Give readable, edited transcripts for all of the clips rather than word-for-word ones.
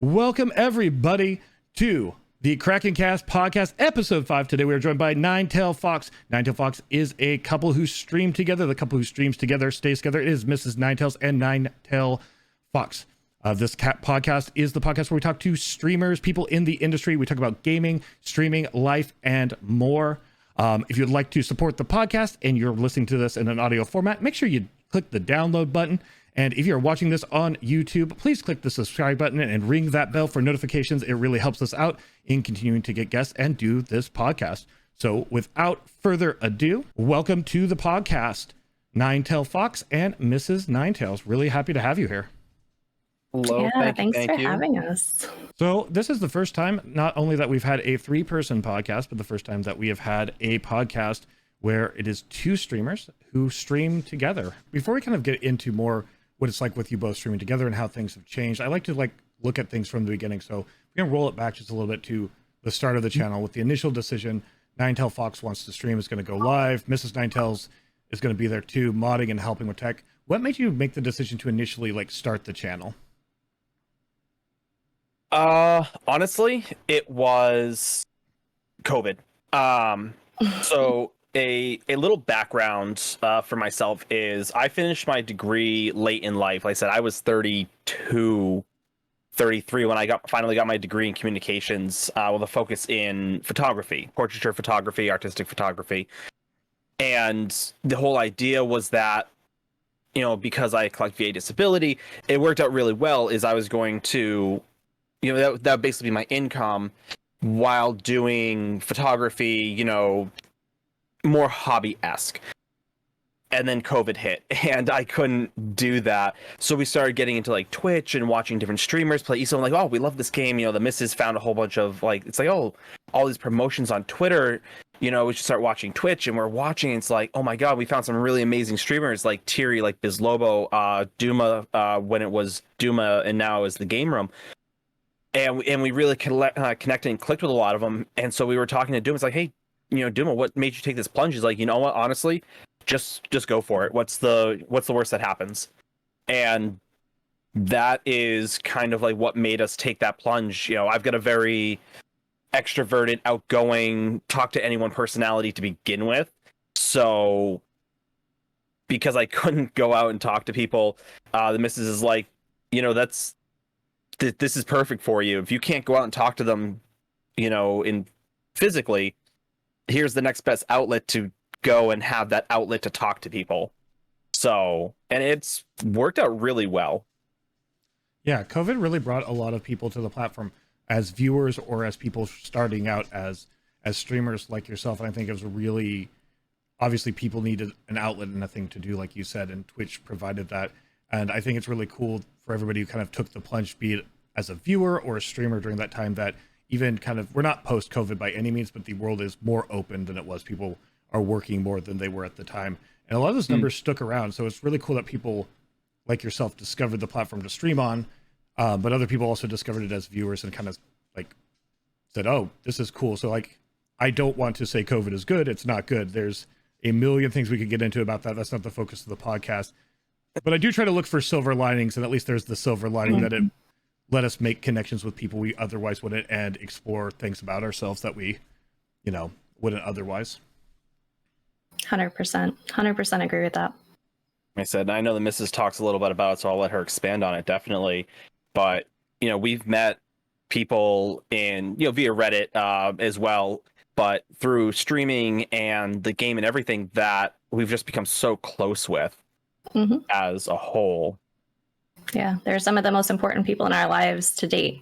Welcome everybody to the Kraken Cast podcast, episode 5. Today we are joined by Ninetail Fox. Ninetail Fox is a couple who stream together. The couple who streams together stays together. It is Mrs. Ninetails and Ninetail Fox. This podcast is the podcast where we talk to streamers, people in the industry. We talk about gaming, streaming, life, and more. If you'd like to support the podcast and you're listening to this in an audio format, make sure you click the download button. And if you're watching this on YouTube, please click the subscribe button and ring that bell for notifications. It really helps us out in continuing to get guests and do this podcast. So without further ado, welcome to the podcast, Ninetail Fox and Mrs. Ninetails. Really happy to have you here. Hello, yeah, thanks for having us. So this is the first time, not only that we've had a 3-person podcast, but the first time that we have had a podcast where it is 2 streamers who stream together. Before we kind of get into more what it's like with you both streaming together and how things have changed, I like to look at things from the beginning. So we're gonna roll it back just a little bit to the start of the channel with the initial decision. Ninetail Fox wants to stream, is going to go live. Mrs. Ninetails is going to be there too, modding and helping with tech. What made you make the decision to initially start the channel? Honestly, it was COVID. So a little background for myself is I finished my degree late in life. Like I said, I was 32, 33 when I finally got my degree in communications with a focus in photography, portraiture photography, artistic photography. And the whole idea was that, because I collect VA disability, it worked out really well is I was going to, that would basically be my income while doing photography, more hobby-esque. And then COVID hit and I couldn't do that. So we started getting into Twitch and watching different streamers play. So I'm oh, we love this game. The missus found a whole bunch of oh, all these promotions on Twitter. We should start watching Twitch, and we're watching. And it's oh my God, we found some really amazing streamers like Tiri, like Bizlobo, Duma, when it was Duma and now is the Game Room. And we really connected and clicked with a lot of them. And so we were talking to Duma. It's hey, Duma, what made you take this plunge? He's you know what, honestly, just go for it. What's the worst that happens? And that is kind of what made us take that plunge. I've got a very extroverted, outgoing, talk to anyone personality to begin with. So because I couldn't go out and talk to people, the missus is this is perfect for you. If you can't go out and talk to them, in physically, here's the next best outlet to go and have that outlet to talk to people. So, and it's worked out really well. Yeah, COVID really brought a lot of people to the platform as viewers or as people starting out as streamers like yourself. And I think it was really, obviously people needed an outlet and a thing to do, like you said, and Twitch provided that. And I think it's really cool for everybody who kind of took the plunge, be it as a viewer or a streamer during that time, that even kind of, we're not post-COVID by any means, but the world is more open than it was. People are working more than they were at the time. And a lot of those numbers stuck around. So it's really cool that people like yourself discovered the platform to stream on, but other people also discovered it as viewers and kind of said, oh, this is cool. So I don't want to say COVID is good. It's not good. There's a million things we could get into about that. That's not the focus of the podcast. But I do try to look for silver linings, and at least there's the silver lining that it let us make connections with people we otherwise wouldn't and explore things about ourselves that we, wouldn't otherwise. 100% agree with that. I said, I know the missus talks a little bit about it, so I'll let her expand on it, definitely. But, we've met people in, via Reddit as well, but through streaming and the game and everything that we've just become so close with. As a whole. Yeah, they're some of the most important people in our lives to date.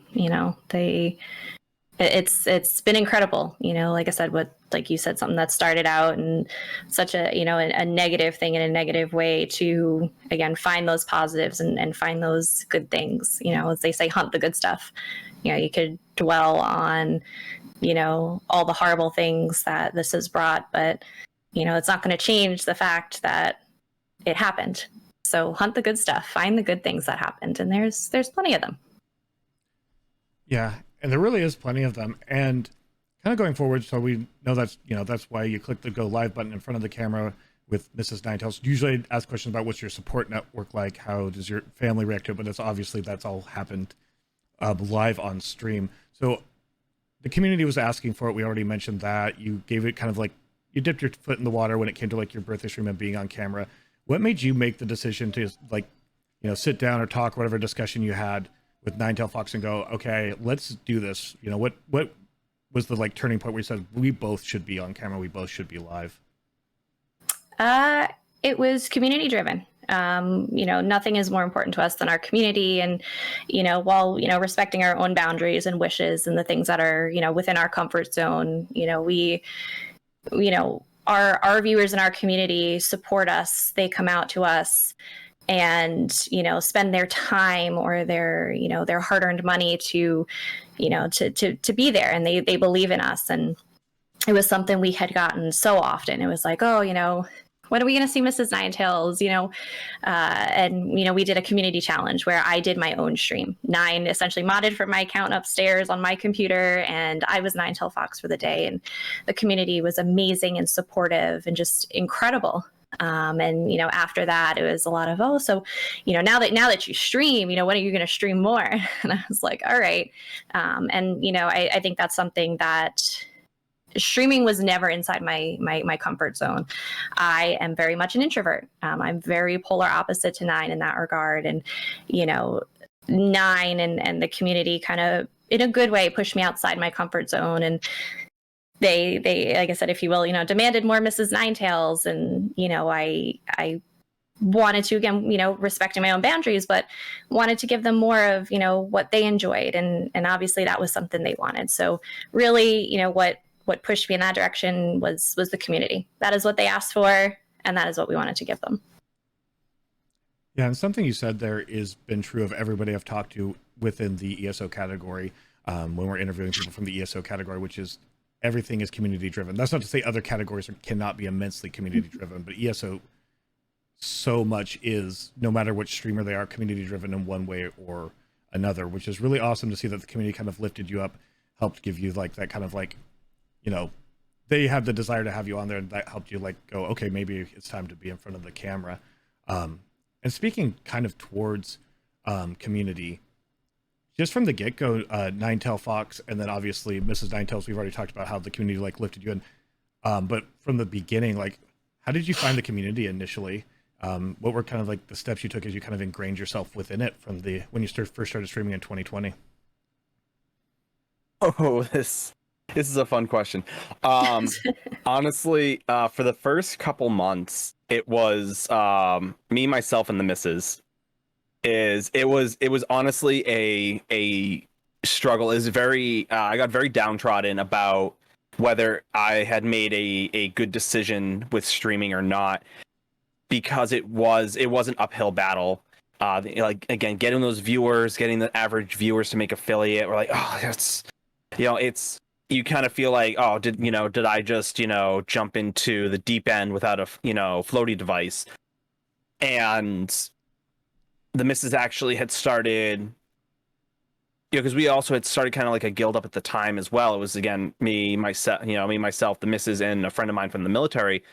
It's been incredible. Like I said, like you said, something that started out and such a a negative thing in a negative way to again find those positives and find those good things. As they say, hunt the good stuff. You could dwell on all the horrible things that this has brought, but it's not going to change the fact that it happened. So hunt the good stuff, find the good things that happened, and there's plenty of them. Yeah, and there really is plenty of them. And kind of going forward, so we know that's that's why you click the go live button in front of the camera with Mrs. Ninetails. Usually I'd ask questions about what's your support network like, how does your family react to it, but that's all happened live on stream. So the community was asking for it. We already mentioned that. You gave it kind of like, you dipped your foot in the water when it came to like your birthday stream and being on camera. What made you make the decision to like, sit down or talk, whatever discussion you had with Ninetale Fox and go, okay, let's do this? What was the like turning point where you said we both should be on camera, we both should be live? It was community driven. Nothing is more important to us than our community. And, while, respecting our own boundaries and wishes and the things that are, within our comfort zone, our viewers in our community support us. They come out to us and, spend their time or their hard-earned money to be there. And they believe in us. And it was something we had gotten so often. It was like, oh, when are we going to see Mrs. Ninetales? And we did a community challenge where I did my own stream. Nine essentially modded from my account upstairs on my computer, and I was Ninetale Fox for the day. And the community was amazing and supportive and just incredible. And after that, it was a lot of, so now that you stream, when are you going to stream more? And I was like, all right. I think that's something that streaming was never inside my comfort zone. I am very much an introvert. I'm very polar opposite to Nine in that regard. And, Nine and the community kind of, in a good way, pushed me outside my comfort zone. And they like I said, if you will, demanded more Mrs. Ninetales. And, I wanted to, again, respecting my own boundaries, but wanted to give them more of, what they enjoyed. And obviously that was something they wanted. So really, what pushed me in that direction was the community. That is what they asked for, and that is what we wanted to give them. Yeah, and something you said there is been true of everybody I've talked to within the ESO category, when we're interviewing people from the ESO category, which is everything is community driven. That's not to say other categories cannot be immensely community driven, but ESO so much is, no matter which streamer they are, community driven in one way or another, which is really awesome to see that the community kind of lifted you up, helped give you like that kind of like, they have the desire to have you on there, and that helped you like go, okay, maybe it's time to be in front of the camera. And speaking kind of towards community, just from the get-go, Ninetale Fox, and then obviously Mrs. Ninetales, we've already talked about how the community like lifted you in. But from the beginning, like, how did you find the community initially? What were kind of like the steps you took as you kind of ingrained yourself within it from when you first started streaming in 2020? Oh, this is a fun question. Honestly, for the first couple months, it was me, myself, and the missus. It was honestly a struggle. Is very I got very downtrodden about whether I had made a good decision with streaming or not, because it was an uphill battle. Like, again, getting those viewers, getting the average viewers to make affiliate, we're like, oh, that's, you kind of feel like, oh, did I just, jump into the deep end without a, floaty device? And the missus actually had started, because we also had started kind of like a guild up at the time as well. It was, again, me, myself, the missus, and a friend of mine from the military.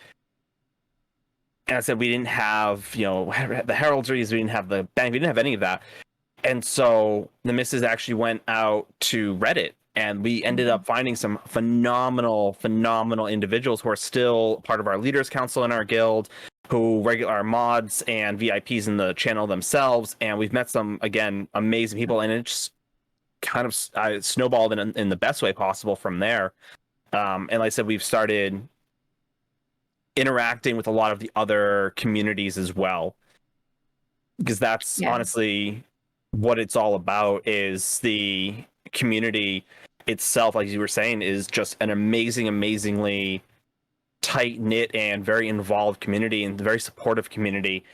And I said, we didn't have, the heraldries, we didn't have the bank, we didn't have any of that. And so the missus actually went out to Reddit, and we ended up finding some phenomenal individuals who are still part of our leaders council in our guild, who are mods and VIPs in the channel themselves. And we've met some, again, amazing people, and it just kind of snowballed in the best way possible from there. And like I said, we've started interacting with a lot of the other communities as well, because that's honestly what it's all about. Is the community itself, like you were saying, is just an amazingly tight-knit and very involved community, and very supportive community.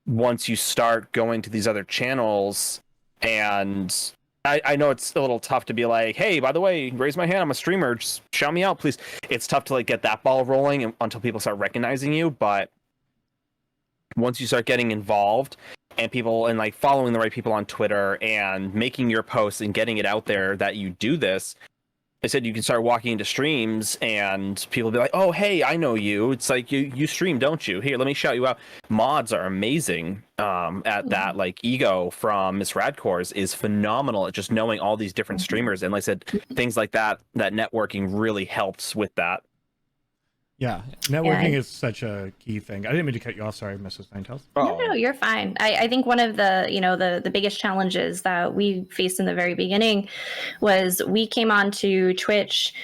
Once you start going to these other channels, and I know it's a little tough to be like, hey, by the way, raise my hand, I'm a streamer, just shout me out, please. It's tough to like get that ball rolling until people start recognizing you. But once you start getting involved, and people, and like following the right people on Twitter, and making your posts and getting it out there that you do this, I said you can start walking into streams and people be like, "Oh, hey, I know you." It's like you stream, don't you? Here, let me shout you out. Mods are amazing at that. Like Ego from Miss Radcores is phenomenal at just knowing all these different streamers, and like I said, things like that. That networking really helps with that. Yeah, networking is such a key thing. I didn't mean to cut you off. Sorry, Mrs. Ninetales. No, you're fine. I think one of the, the biggest challenges that we faced in the very beginning was we came onto Twitch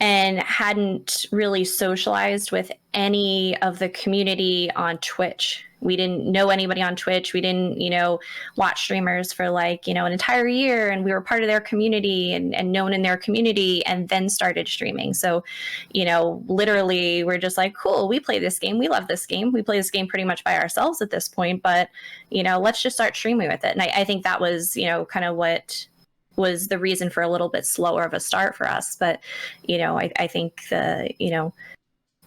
and hadn't really socialized with any of the community on Twitch. We didn't know anybody on Twitch. We didn't, watch streamers for like, an entire year, and we were part of their community and known in their community, and then started streaming. So, literally we're just like, cool, we play this game. We love this game. We play this game pretty much by ourselves at this point, but, let's just start streaming with it. And I think that was, kind of what was the reason for a little bit slower of a start for us. But, I think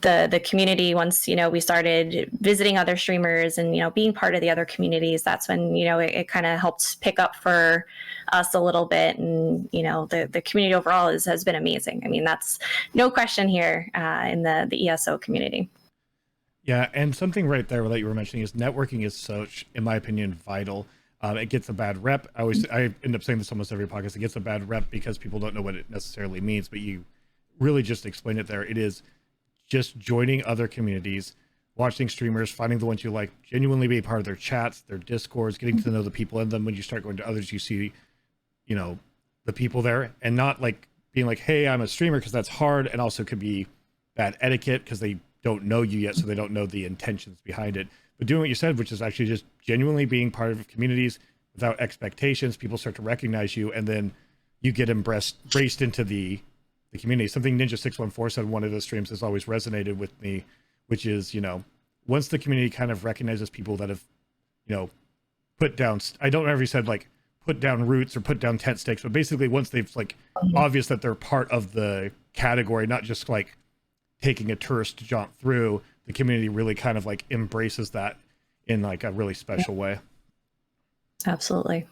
the community, once, we started visiting other streamers and, being part of the other communities, that's when, it kind of helped pick up for us a little bit. And, the community overall has been amazing. I mean, that's no question here in the ESO community. Yeah, and something right there that you were mentioning is networking is such, in my opinion, vital. It gets a bad rep. I end up saying this almost every podcast. It gets a bad rep because people don't know what it necessarily means, but you really just explained it there. It is just joining other communities, watching streamers, finding the ones you like, genuinely be part of their chats, their discords, getting to know the people in them. When you start going to others, you see, the people there, and not like being like, hey, I'm a streamer, because that's hard, and also could be bad etiquette because they don't know you yet, so they don't know the intentions behind it. But doing what you said, which is actually just genuinely being part of communities without expectations, people start to recognize you, and then you get embraced into the community. Something Ninja614 said in one of the streams has always resonated with me, which is, once the community kind of recognizes people that have, put down, I don't know if he said like put down roots or put down tent stakes, but basically once they've like obvious that they're part of the category, not just like taking a tourist jaunt through, the community really kind of like embraces that in like a really special way. Absolutely.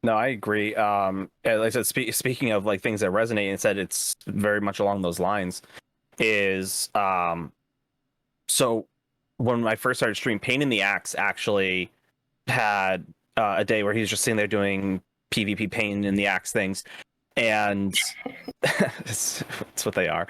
No, I agree. Like I said, speaking of like things that resonate, and said it's very much along those lines. Is so when I first started streaming, Pain in the Axe actually had a day where he was just sitting there doing PvP Pain in the Axe things, and it's what they are.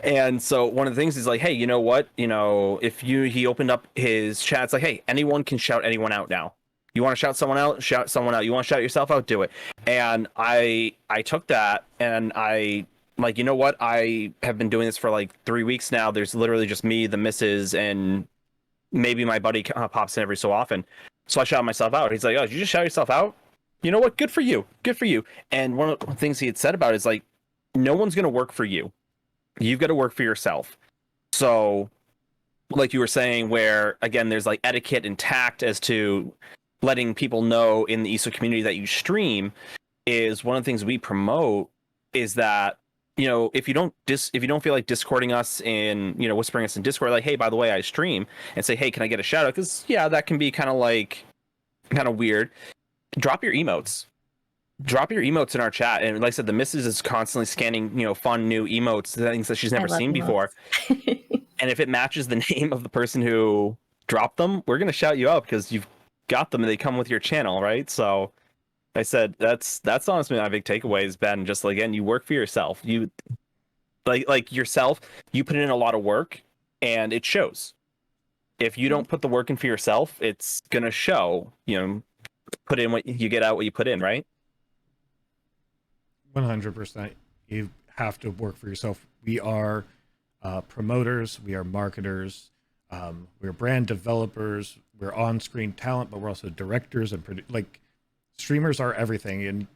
And so one of the things is like, hey, you know what? He opened up his chat, it's like, hey, anyone can shout anyone out now. You want to shout someone out? Shout someone out. You want to shout yourself out? Do it. And I took that, and I like, you know what? I have been doing this for like 3 weeks now. There's literally just me, the missus, and maybe my buddy pops in every so often. So I shout myself out. He's like, oh, did you just shout yourself out? You know what? Good for you. Good for you. And one of the things he had said about it is like, no one's going to work for you. You've got to work for yourself. So like you were saying, where again, there's like etiquette and tact as to letting people know in the ESO community that you stream, is one of the things we promote, is that, if you don't feel like discording us in, whispering us in Discord, like, hey, by the way, I stream, and say, hey, can I get a shout out? Because yeah, that can be kind of weird. Drop your emotes in our chat. And like I said, the missus is constantly scanning, fun new emotes, things that she's never seen before. And if it matches the name of the person who dropped them, we're going to shout you out because you've got them and they come with your channel, right? So I said that's honestly my big takeaway has been just like, again, you work for yourself. You like yourself, you put in a lot of work and it shows. If you don't put the work in for yourself, it's gonna show. Put in what you get out, what you put in, right? 100%. You have to work for yourself. We are promoters, we are marketers, we're brand developers, we're on-screen talent, but we're also directors and streamers are everything. And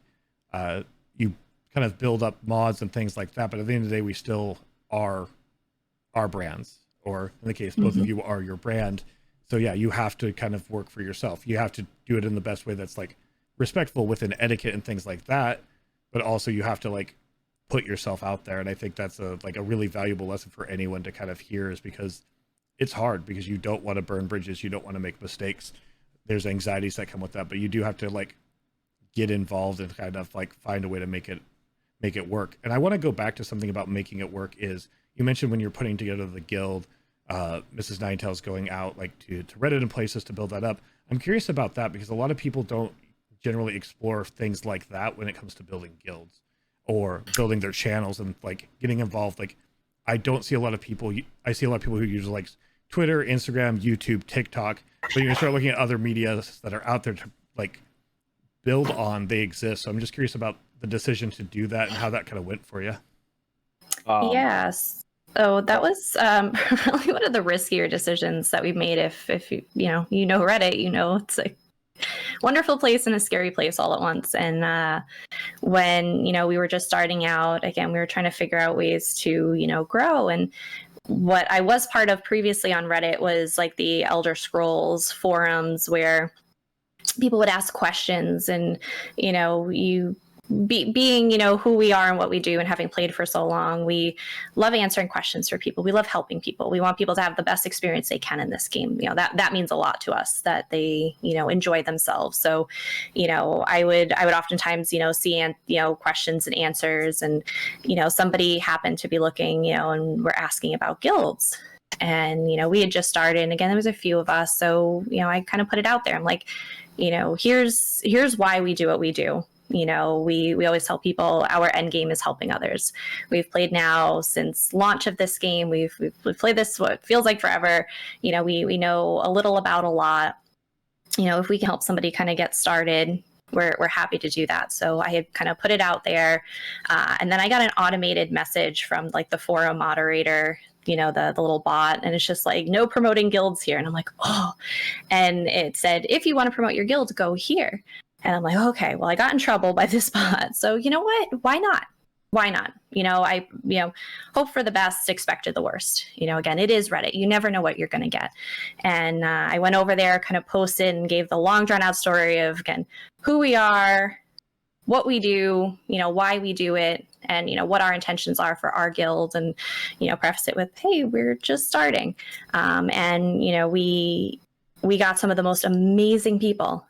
you kind of build up mods and things like that, but at the end of the day, we still are our brands, or in the case, both of you are your brand. So yeah, you have to kind of work for yourself. You have to do it in the best way that's like respectful within etiquette and things like that, but also you have to like put yourself out there. And I think that's a really valuable lesson for anyone to kind of hear, is because it's hard, because you don't want to burn bridges, you don't want to make mistakes. There's anxieties that come with that, but you do have to like get involved and kind of like find a way to make make it work. And I want to go back to something about making it work. Is you mentioned when you're putting together the guild, Mrs. Ninetales going out like to Reddit and places to build that up. I'm curious about that because a lot of people don't generally explore things like that when it comes to building guilds or building their channels and like getting involved. Like I don't see a lot of people. I see a lot of people who use like Twitter, Instagram, YouTube, TikTok, but you start looking at other medias that are out there to like build on. They exist. So I'm just curious about the decision to do that and how that kind of went for you. Yes. So that was really one of the riskier decisions that we made. If you know Reddit, it's a wonderful place and a scary place all at once. And when we were just starting out, again, we were trying to figure out ways to grow. And what I was part of previously on Reddit was like the Elder Scrolls forums where people would ask questions, and being who we are and what we do, and having played for so long, we love answering questions for people. We love helping people. We want people to have the best experience they can in this game. That means a lot to us, that they enjoy themselves. So I would oftentimes see questions and answers, and somebody happened to be looking and we're asking about guilds. And we had just started, and again, there was a few of us, so I kind of put it out there. I'm like, here's why we do what we do. We always tell people our end game is helping others. We've played now since launch of this game. We've played this what feels like forever. We know a little about a lot. If we can help somebody kind of get started, we're happy to do that. So I had kind of put it out there, and then I got an automated message from like the forum moderator, the little bot, and it's just like, no promoting guilds here. And I'm like, oh, and it said, if you want to promote your guild, go here. And I'm like, okay, well, I got in trouble by this bot. So you know what? Why not? Why not? I hope for the best, expected the worst. Again, it is Reddit. You never know what you're going to get. And I went over there, kind of posted and gave the long drawn out story of, again, who we are, what we do, why we do it, and what our intentions are for our guild, and preface it with, hey, we're just starting. And we got some of the most amazing people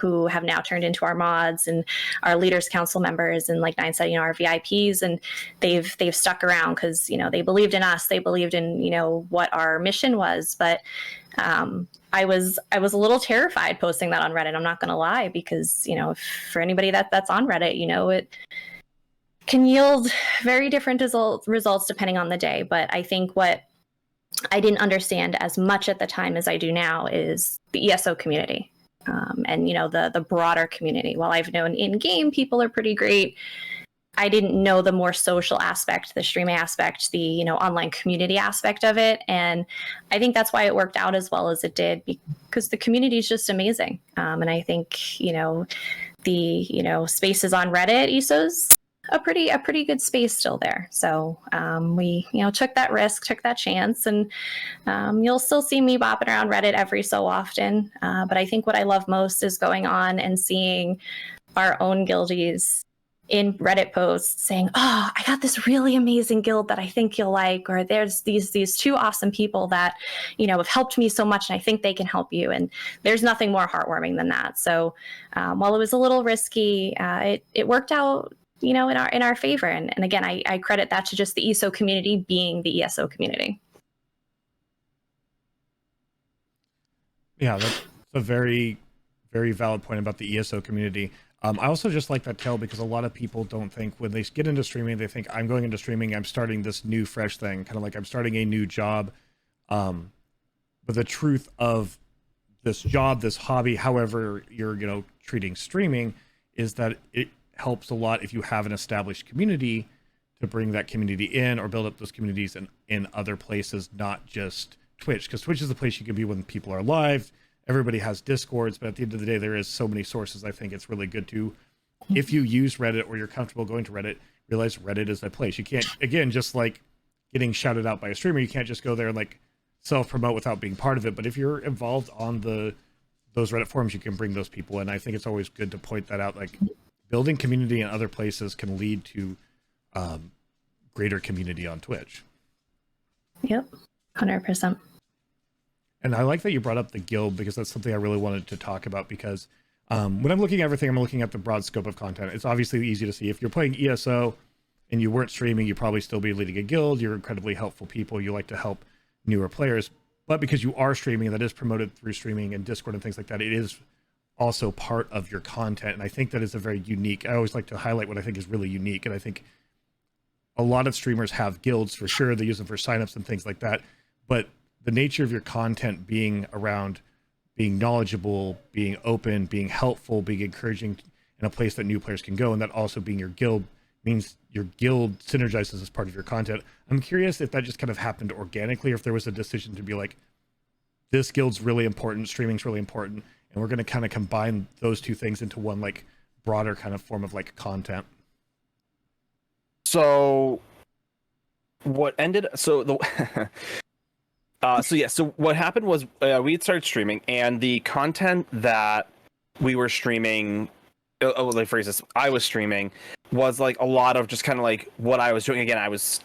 who have now turned into our mods and our leaders council members, and like Nine said, our VIPs, and they've stuck around because they believed in us, they believed in what our mission was. But I was a little terrified posting that on Reddit, I'm not going to lie, because for anybody that's on Reddit, it can yield very different results depending on the day. But I think what I didn't understand as much at the time as I do now is the ESO community. And the broader community. While I've known in-game people are pretty great, I didn't know the more social aspect, the streaming aspect, the online community aspect of it. And I think that's why it worked out as well as it did, because the community is just amazing. And I think the spaces on Reddit, ESO's a pretty good space still there. So we took that risk, took that chance, and you'll still see me bopping around Reddit every so often. But I think what I love most is going on and seeing our own guildies in Reddit posts saying, oh, I got this really amazing guild that I think you'll like, or there's these two awesome people that have helped me so much and I think they can help you. And there's nothing more heartwarming than that. So while it was a little risky, it worked out in our favor. And again, I credit that to just the ESO community being the ESO community. Yeah, that's a very, very valid point about the ESO community. I also just like that tale because a lot of people don't think when they get into streaming, they think I'm going into streaming, I'm starting this new fresh thing, kind of like I'm starting a new job. But the truth of this job, this hobby, however you're, treating streaming, is that it helps a lot if you have an established community to bring that community in or build up those communities in other places, not just Twitch, because Twitch is the place you can be when people are live. Everybody has Discords, but at the end of the day, there is so many sources. I think it's really good to, if you use Reddit or you're comfortable going to Reddit, realize Reddit is a place. You can't, again, just like getting shouted out by a streamer, you can't just go there and like self-promote without being part of it. But if you're involved on those Reddit forums, you can bring those people in. I think it's always good to point that out. Like building community in other places can lead to greater community on Twitch. Yep, 100%. And I like that you brought up the guild because that's something I really wanted to talk about because when I'm looking at everything, I'm looking at the broad scope of content. It's obviously easy to see if you're playing ESO, and you weren't streaming, you'd probably still be leading a guild. You're incredibly helpful people. You like to help newer players. But because you are streaming, that is promoted through streaming and Discord and things like that, it is also part of your content. And I think that is a very unique, I always like to highlight what I think is really unique. And I think a lot of streamers have guilds for sure. They use them for signups and things like that. But the nature of your content being around being knowledgeable, being open, being helpful, being encouraging in a place that new players can go, and that also being your guild means your guild synergizes as part of your content. I'm curious if that just kind of happened organically, or if there was a decision to be like, this guild's really important, streaming's really important, and we're going to kind of combine those two things into one like broader kind of form of like content. So what ended, so the so what happened was we had started streaming, and the content that we were streaming, let me phrase this, I was streaming, was like a lot of just kind of like what I was doing. Again, I was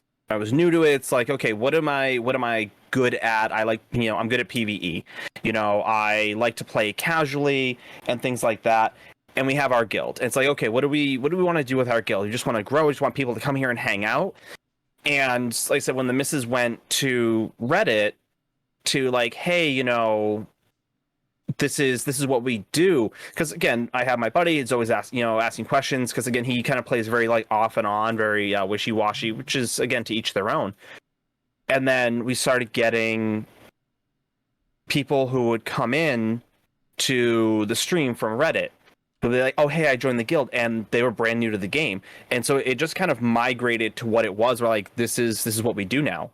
new to it. It's like, okay, what am I good at? I like, I'm good at PvE. I like to play casually and things like that. And we have our guild. And it's like, okay, what do we want to do with our guild? You just want to grow. We just want people to come here and hang out. And like I said, when the missus went to Reddit to like, hey, this is what we do, because again, I have my buddy, it's always asking questions, because again, he kind of plays very like off and on, very wishy-washy, which is again to each their own. And then we started getting people who would come in to the stream from Reddit. They'd be like, oh hey, I joined the guild, and they were brand new to the game, and so it just kind of migrated to what it was. We're like, this is what we do now.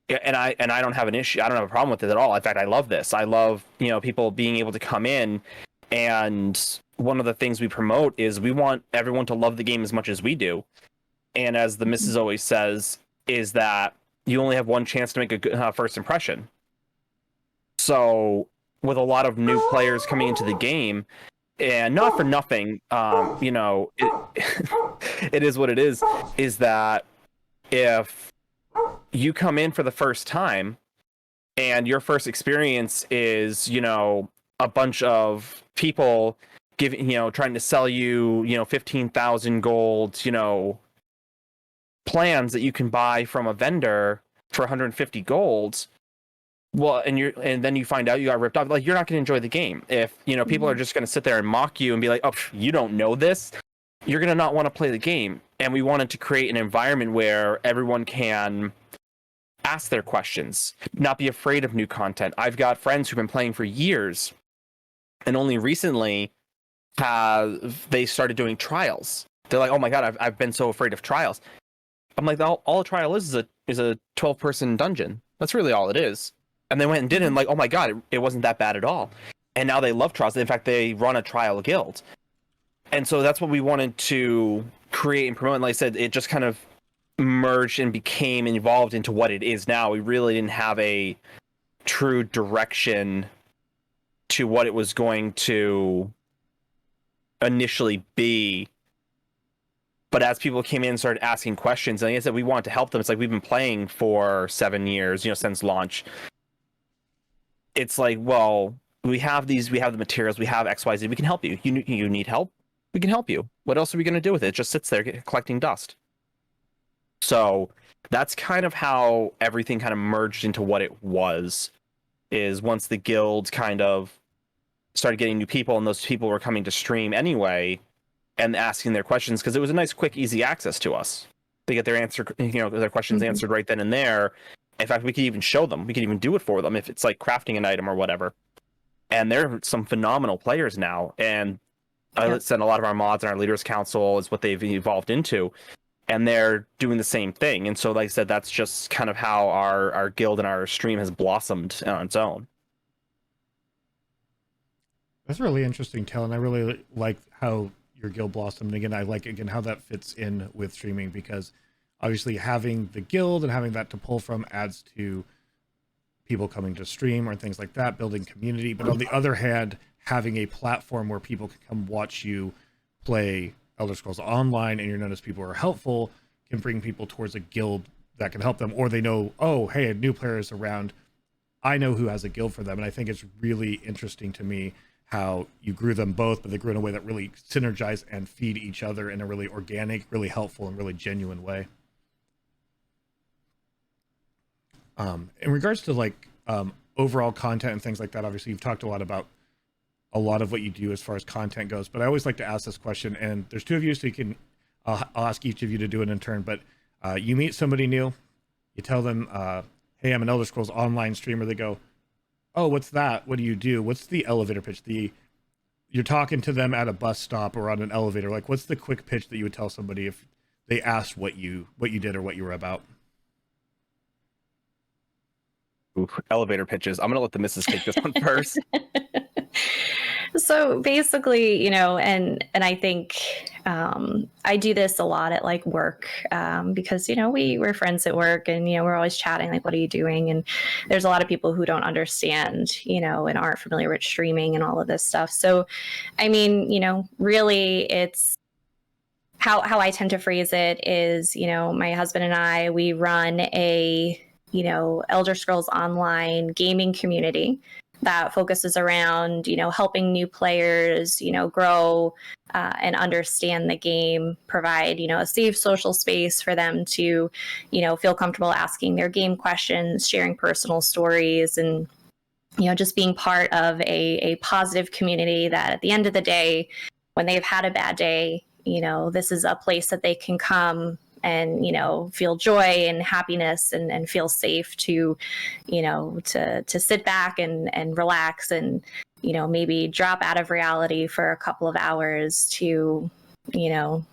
And I don't have an issue. I don't have a problem with it at all. In fact, I love this. I love, people being able to come in, and one of the things we promote is we want everyone to love the game as much as we do. And as the missus always says, is that you only have one chance to make a good first impression. So with a lot of new players coming into the game, and not for nothing, it is what it is that if you come in for the first time and your first experience is, a bunch of people trying to sell you, 15,000 gold, plans that you can buy from a vendor for 150 golds. Well, and then you find out you got ripped off. Like, you're not going to enjoy the game. If, people are just going to sit there and mock you and be like, oh, you don't know this, you're going to not want to play the game. And we wanted to create an environment where everyone can ask their questions, not be afraid of new content. I've got friends who've been playing for years, and only recently have they started doing trials. They're like, oh my god, I've been so afraid of trials. I'm like, all a trial is a 12-person dungeon. That's really all it is. And they went and did it, and like, oh my god, it wasn't that bad at all. And now they love trials. In fact, they run a trial guild. And so that's what we wanted to create and promote. And like I said, it just kind of merged and became and evolved into what it is now. We really didn't have a true direction to what it was going to initially be. But as people came in and started asking questions, and like I said, we wanted to help them. It's like, we've been playing for 7 years, since launch. It's like, well, we have the materials, we have XYZ, we can help you. You need help? We can help you. What else are we going to do with it? It just sits there collecting dust. So that's kind of how everything kind of merged into what it was, is once the guild kind of started getting new people, and those people were coming to stream anyway and asking their questions, because it was a nice, quick, easy access to us. They get their answer, their questions answered right then and there. In fact, we could even show them. We could even do it for them if it's like crafting an item or whatever. And they're some phenomenal players now. And I said a lot of our mods and our leaders council is what they've evolved into. And they're doing the same thing. And so, like I said, that's just kind of how our guild and our stream has blossomed on its own. That's really interesting, Talon. I really like how your guild blossomed. And again, I like how that fits in with streaming, because obviously having the guild and having that to pull from adds to people coming to stream or things like that, building community. But on the other hand, having a platform where people can come watch you play Elder Scrolls Online, and you notice people are helpful, can bring people towards a guild that can help them, or they know, oh, hey, a new player is around, I know who has a guild for them. And I think it's really interesting to me how you grew them both, but they grew in a way that really synergize and feed each other in a really organic, really helpful, and really genuine way. In regards to like overall content and things like that, obviously you've talked a lot about a lot of what you do as far as content goes, but I always like to ask this question, and there's two of you, so you can, I'll ask each of you to do it in turn, but you meet somebody new, you tell them, hey, I'm an Elder Scrolls Online streamer. They go, oh, what's that? What do you do? What's the elevator pitch? You're talking to them at a bus stop or on an elevator. Like, what's the quick pitch that you would tell somebody if they asked what you did or what you were about? Ooh, elevator pitches. I'm gonna let the missus take this one first. So basically, you know, and I think I do this a lot at like work because, you know, we're friends at work and, you know, we're always chatting like, what are you doing? And there's a lot of people who don't understand, you know, and aren't familiar with streaming and all of this stuff. So, I mean, you know, really it's how I tend to phrase it is, you know, my husband and I, we run a, you know, Elder Scrolls Online gaming community that focuses around, you know, helping new players, you know, grow and understand the game, provide, you know, a safe social space for them to, you know, feel comfortable asking their game questions, sharing personal stories, and, you know, just being part of a positive community that at the end of the day, when they've had a bad day, you know, this is a place that they can come and, you know, feel joy and happiness and feel safe to, you know, to sit back and relax and, you know, maybe drop out of reality for a couple of hours to, you know,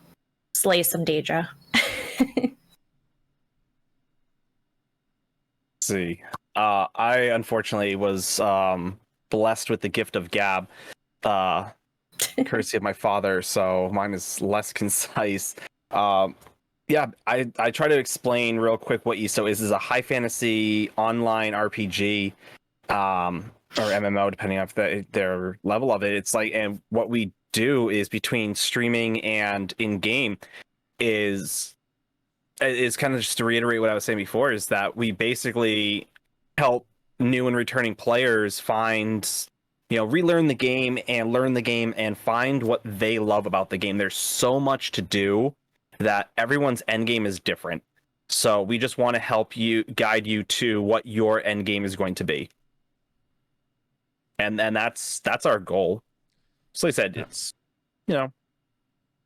slay some Daedra. See, I unfortunately was blessed with the gift of gab, courtesy of my father, so mine is less concise. Yeah, I try to explain real quick what ESO is. Is a high fantasy online RPG, or MMO, depending on their level of it. It's like, and what we do is between streaming and in game is kind of just to reiterate what I was saying before, is that we basically help new and returning players find, you know, relearn the game and learn the game and find what they love about the game. There's so much to do that everyone's end game is different. So we just want to help you, guide you to what your end game is going to be. And that's our goal. So like I said, it's, you know,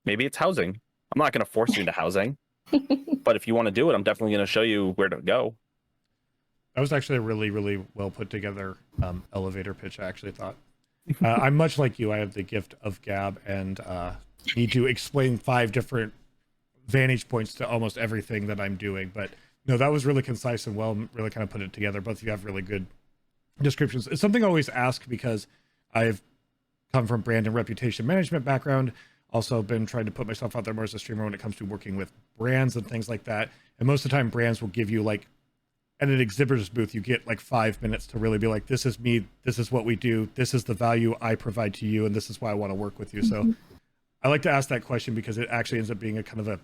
maybe it's housing. I'm not going to force you into housing, but if you want to do it, I'm definitely going to show you where to go. That was actually a really, really well put together elevator pitch, I actually thought. I'm much like you. I have the gift of gab and need to explain 5 different vantage points to almost everything that I'm doing. But no, that was really concise and well, really kind of put it together. Both of you have really good descriptions. It's something I always ask because I've come from brand and reputation management background. Also been trying to put myself out there more as a streamer when it comes to working with brands and things like that. And most of the time brands will give you like, at an exhibitor's booth, you get like 5 minutes to really be like, this is me, this is what we do, this is the value I provide to you, and this is why I want to work with you. So I like to ask that question because it actually ends up being a kind of a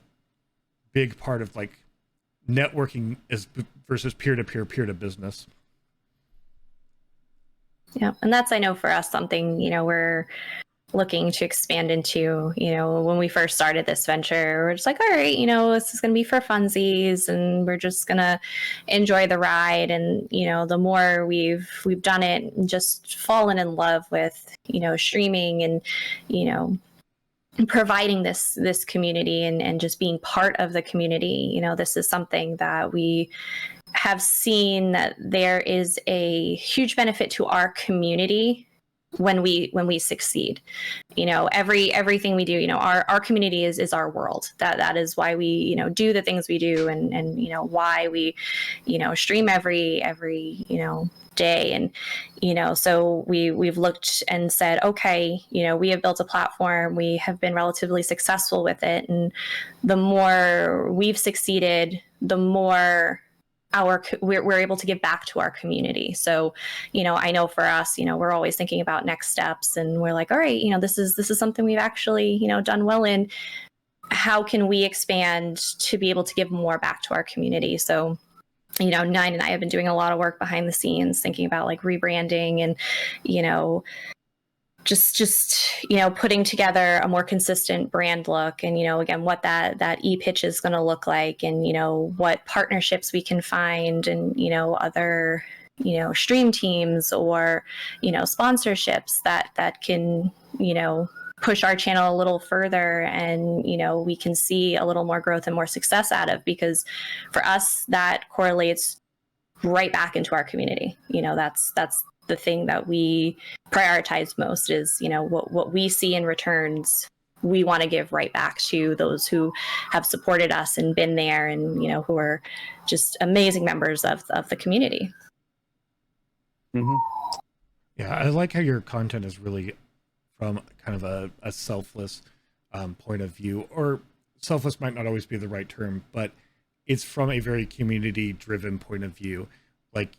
big part of like networking is versus peer-to-peer, peer-to-business. Yeah, and that's, I know for us, something, you know, we're looking to expand into. You know, when we first started this venture, we're just like, all right, you know, this is going to be for funsies and we're just going to enjoy the ride. And, you know, the more we've done it and just fallen in love with, you know, streaming and, you know, providing this community and just being part of the community, you know, this is something that we have seen that there is a huge benefit to our community when we succeed. You know, everything we do, you know, our community is our world. That is why we, you know, do the things we do and you know, why we, you know, stream every you know, day. And, you know, so we've looked and said, okay, you know, we have built a platform, we have been relatively successful with it, and the more we've succeeded, the more we're able to give back to our community. So, you know, I know for us, you know, we're always thinking about next steps, and we're like, all right, you know, this is something we've actually, you know, done well in. How can we expand to be able to give more back to our community? So, you know, Nine and I have been doing a lot of work behind the scenes, thinking about like rebranding and, you know, just putting together a more consistent brand look, and again what that e-pitch is going to look like, and what partnerships we can find, and other stream teams, or sponsorships that can push our channel a little further, and we can see a little more growth and more success out of, because for us that correlates right back into our community. That's the thing that we prioritize most, is what we see in returns we want to give right back to those who have supported us and been there, and who are just amazing members of the community. Mm-hmm. Yeah, I like how your content is really from kind of a selfless point of view, or selfless might not always be the right term, but it's from a very community driven point of view. Like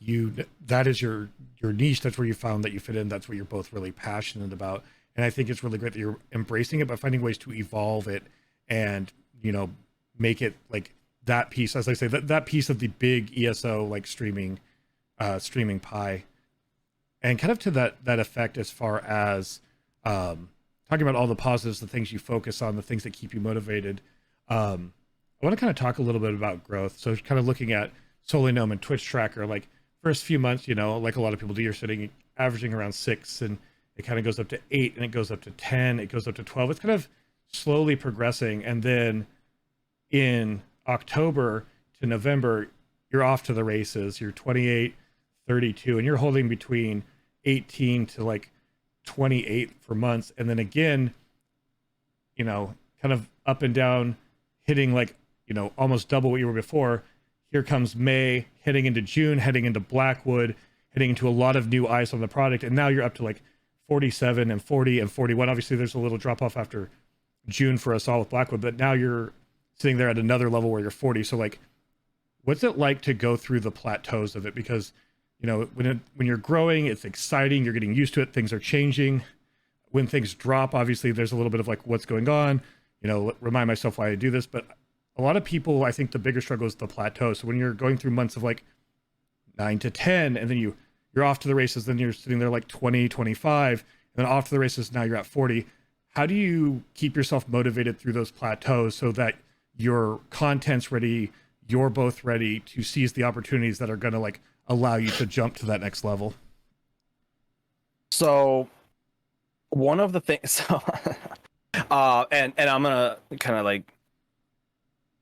that is your niche. That's where you found that you fit in. That's what you're both really passionate about. And I think it's really great that you're embracing it, but finding ways to evolve it and, make it like that piece, as I say, that piece of the big ESO, like streaming pie. And kind of to that effect, as far as talking about all the positives, the things you focus on, the things that keep you motivated. I want to kind of talk a little bit about growth. So kind of looking at Solinome and Twitch Tracker, like first few months, like a lot of people do, you're averaging around 6, and it kind of goes up to 8, and it goes up to 10, it goes up to 12. It's kind of slowly progressing. And then in October to November, you're off to the races. You're 28, 32, and you're holding between 18 to like 28 for months. And then again, kind of up and down, hitting like, almost double what you were before. Here comes May, heading into June, heading into Blackwood, heading into a lot of new eyes on the product. And now you're up to like 47 and 40 and 41. Obviously, there's a little drop off after June for us all with Blackwood, but now you're sitting there at another level where you're 40. So like, what's it like to go through the plateaus of it? Because, when you're growing, it's exciting. You're getting used to it. Things are changing. When things drop, obviously, there's a little bit of like, what's going on? Remind myself why I do this. But a lot of people, I think the bigger struggle is the plateau. So when you're going through months of like 9 to 10, and then you're off to the races, then you're sitting there like 20, 25, and then off to the races, now you're at 40. How do you keep yourself motivated through those plateaus so that your content's ready, you're both ready to seize the opportunities that are going to like allow you to jump to that next level? So one of the things, and I'm gonna kind of like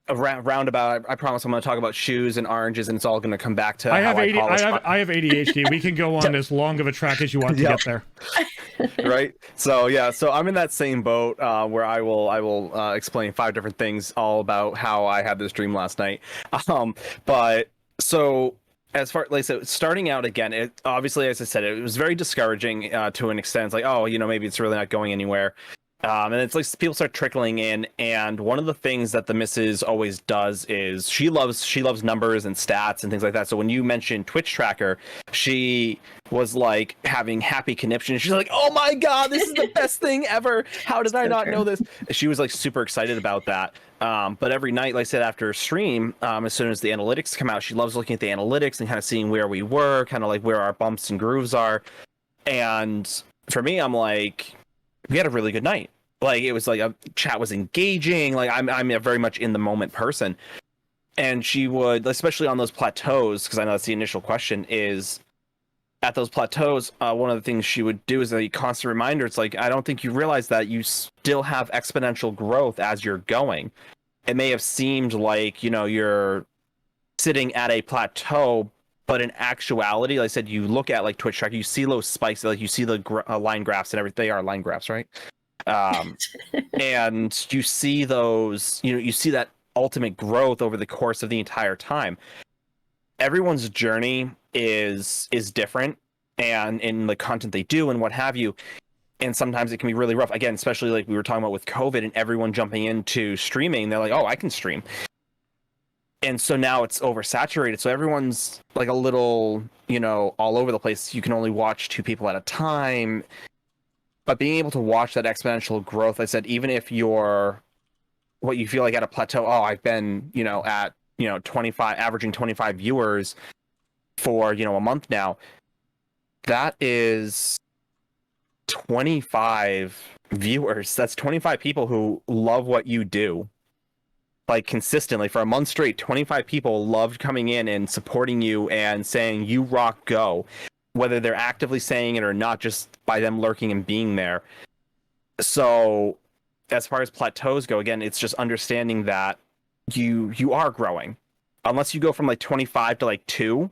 a roundabout. I promise I'm going to talk about shoes and oranges, and it's all going to come back to I have ADHD. We can go on as long of a track as you want to get there. Right. So yeah. So I'm in that same boat where I will explain 5 different things all about how I had this dream last night. But so as far like so starting out again, it obviously, as I said, it was very discouraging to an extent. It's like, oh, maybe it's really not going anywhere. And it's like people start trickling in, and one of the things that the missus always does is she loves numbers and stats and things like that. So when you mentioned Twitch Tracker, she was like having happy conniption. She's like, "Oh my god, this is the best thing ever! How did I not know this?" She was like super excited about that. But every night, like I said, after a stream, as soon as the analytics come out, she loves looking at the analytics and kind of seeing where we were, kind of like where our bumps and grooves are. And for me, I'm like, we had a really good night. Like, it was like a chat was engaging. Like, I'm a very much in the moment person. And she would, especially on those plateaus, because I know that's the initial question, is at those plateaus, one of the things she would do is a constant reminder. It's like, I don't think you realize that you still have exponential growth as you're going. It may have seemed like, you're sitting at a plateau, but in actuality, like I said, you look at like Twitch Tracker, you see those spikes, like you see the line graphs and everything. They are line graphs, right? And you see those, you see that ultimate growth over the course of the entire time. Everyone's journey is different, and in the content they do and what have you. And sometimes it can be really rough. Again, especially like we were talking about with COVID and everyone jumping into streaming. They're like, oh, I can stream. And so now it's oversaturated. So everyone's like a little, all over the place. You can only watch 2 people at a time. But being able to watch that exponential growth, I said, even if you're what you feel like at a plateau, oh, I've been, at, 25, averaging 25 viewers for, a month now. That is, 25 viewers. That's 25 people who love what you do. Like consistently for a month straight, 25 people loved coming in and supporting you and saying you rock, go, whether they're actively saying it or not, just by them lurking and being there. So as far as plateaus go, again, it's just understanding that you are growing. Unless you go from like 25 to like 2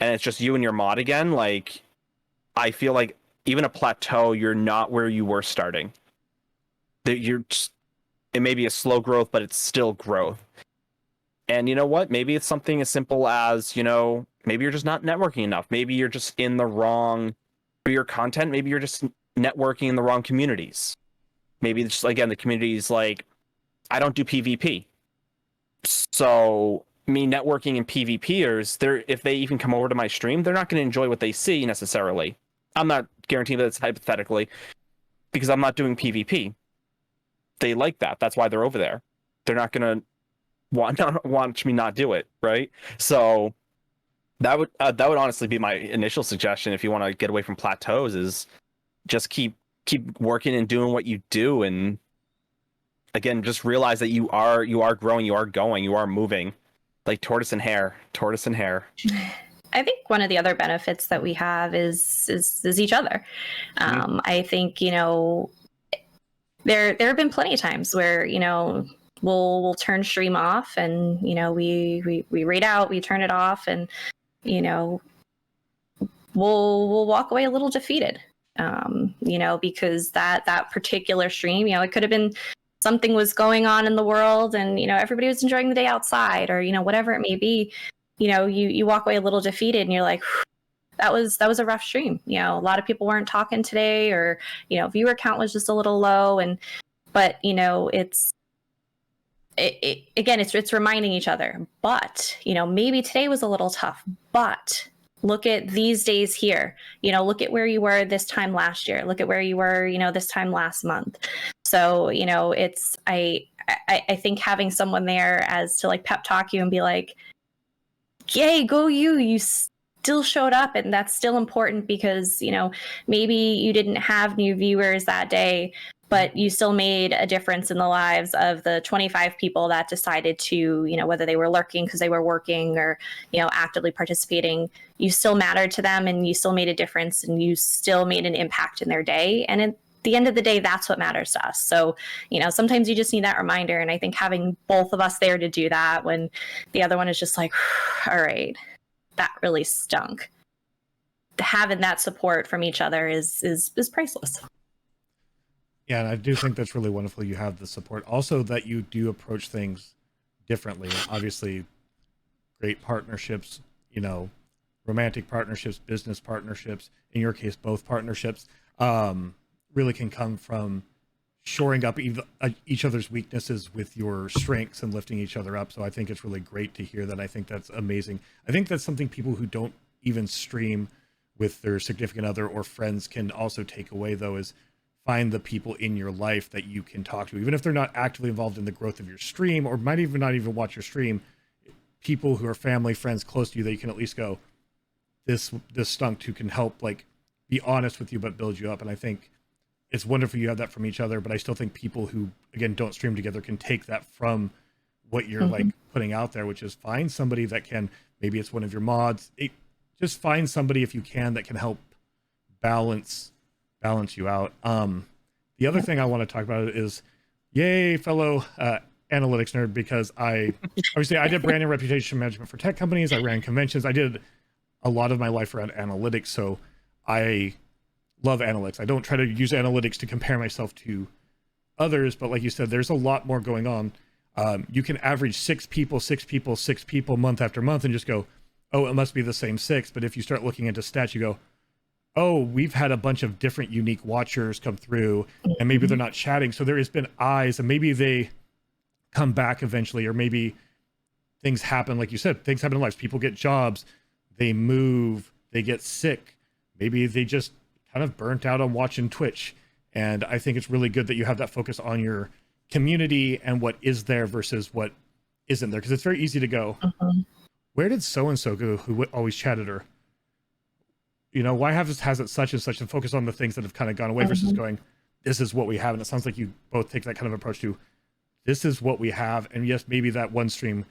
and it's just you and your mod again, like I feel like even a plateau, you're not where you were starting. That you're just, it may be a slow growth, but it's still growth. And you know what? Maybe it's something as simple as, you know, maybe you're just not networking enough. Maybe you're just in the wrong for your content. Maybe you're just networking in the wrong communities. Maybe it's just, again, the communities like, I don't do PvP. So me networking in PvPers, if they even come over to my stream, they're not going to enjoy what they see necessarily. I'm not guaranteeing that it's hypothetically because I'm not doing PvP. They like that. That's why they're over there. They're not going to want me not do it, right? So that would honestly be my initial suggestion if you want to get away from plateaus, is just keep working and doing what you do, and again, just realize that you are growing, you are going, you are moving, like tortoise and hare. I think one of the other benefits that we have is each other. I think, you know, there have been plenty of times where, you know, we'll turn stream off and, you know, we raid out, we turn it off, and, you know, we'll walk away a little defeated. You know, because that particular stream, you know, it could have been something was going on in the world and, you know, everybody was enjoying the day outside, or, you know, whatever it may be. You know, you walk away a little defeated and you're like, that was a rough stream. You know, a lot of people weren't talking today, or, you know, viewer count was just a little low. But, you know, it's reminding each other, but, you know, maybe today was a little tough, but look at these days here, you know, look at where you were this time last year, look at where you were, you know, this time last month. So, you know, it's, I think having someone there as to like pep talk you and be like, yay, go you still showed up, and that's still important because, you know, maybe you didn't have new viewers that day, but you still made a difference in the lives of the 25 people that decided to, you know, whether they were lurking because they were working or, you know, actively participating, you still mattered to them and you still made a difference and you still made an impact in their day. And at the end of the day, that's what matters to us. So, you know, sometimes you just need that reminder. And I think having both of us there to do that when the other one is just like, all right, that really stunk. Having that support from each other is priceless. Yeah, and I do think that's really wonderful. You have the support. Also, that you do approach things differently. Obviously, great partnerships, you know, romantic partnerships, business partnerships, in your case, both partnerships, really can come from shoring up each other's weaknesses with your strengths and lifting each other up. So I think it's really great to hear that. I think that's amazing. I think that's something people who don't even stream with their significant other or friends can also take away, though, is find the people in your life that you can talk to, even if they're not actively involved in the growth of your stream, or might even not even watch your stream. People who are family, friends close to you that you can at least go, this stunk, who can help, like, be honest with you but build you up. And I think it's wonderful you have that from each other, but I still think people who, again, don't stream together can take that from what you're like putting out there, which is find somebody that can, maybe it's one of your mods, just find somebody if you can that can help balance you out. The other thing I want to talk about is, yay, fellow analytics nerd, because I did brand and reputation management for tech companies. I ran conventions. I did a lot of my life around analytics, so I love analytics. I don't try to use analytics to compare myself to others, but like you said, there's a lot more going on. You can average six people month after month and just go, oh, it must be the same 6. But if you start looking into stats, you go, oh, we've had a bunch of different unique watchers come through, and maybe they're not chatting. So there has been eyes, and maybe they come back eventually, or maybe things happen. Like you said, things happen in lives. People get jobs, they move, they get sick. Maybe they just kind of burnt out on watching Twitch. And I think it's really good that you have that focus on your community and what is there versus what isn't there. Because it's very easy to go, where did so-and-so go who always chatted, or why has it such and such, and focus on the things that have kind of gone away versus going, this is what we have. And it sounds like you both take that kind of approach to, this is what we have. And yes, maybe that one stream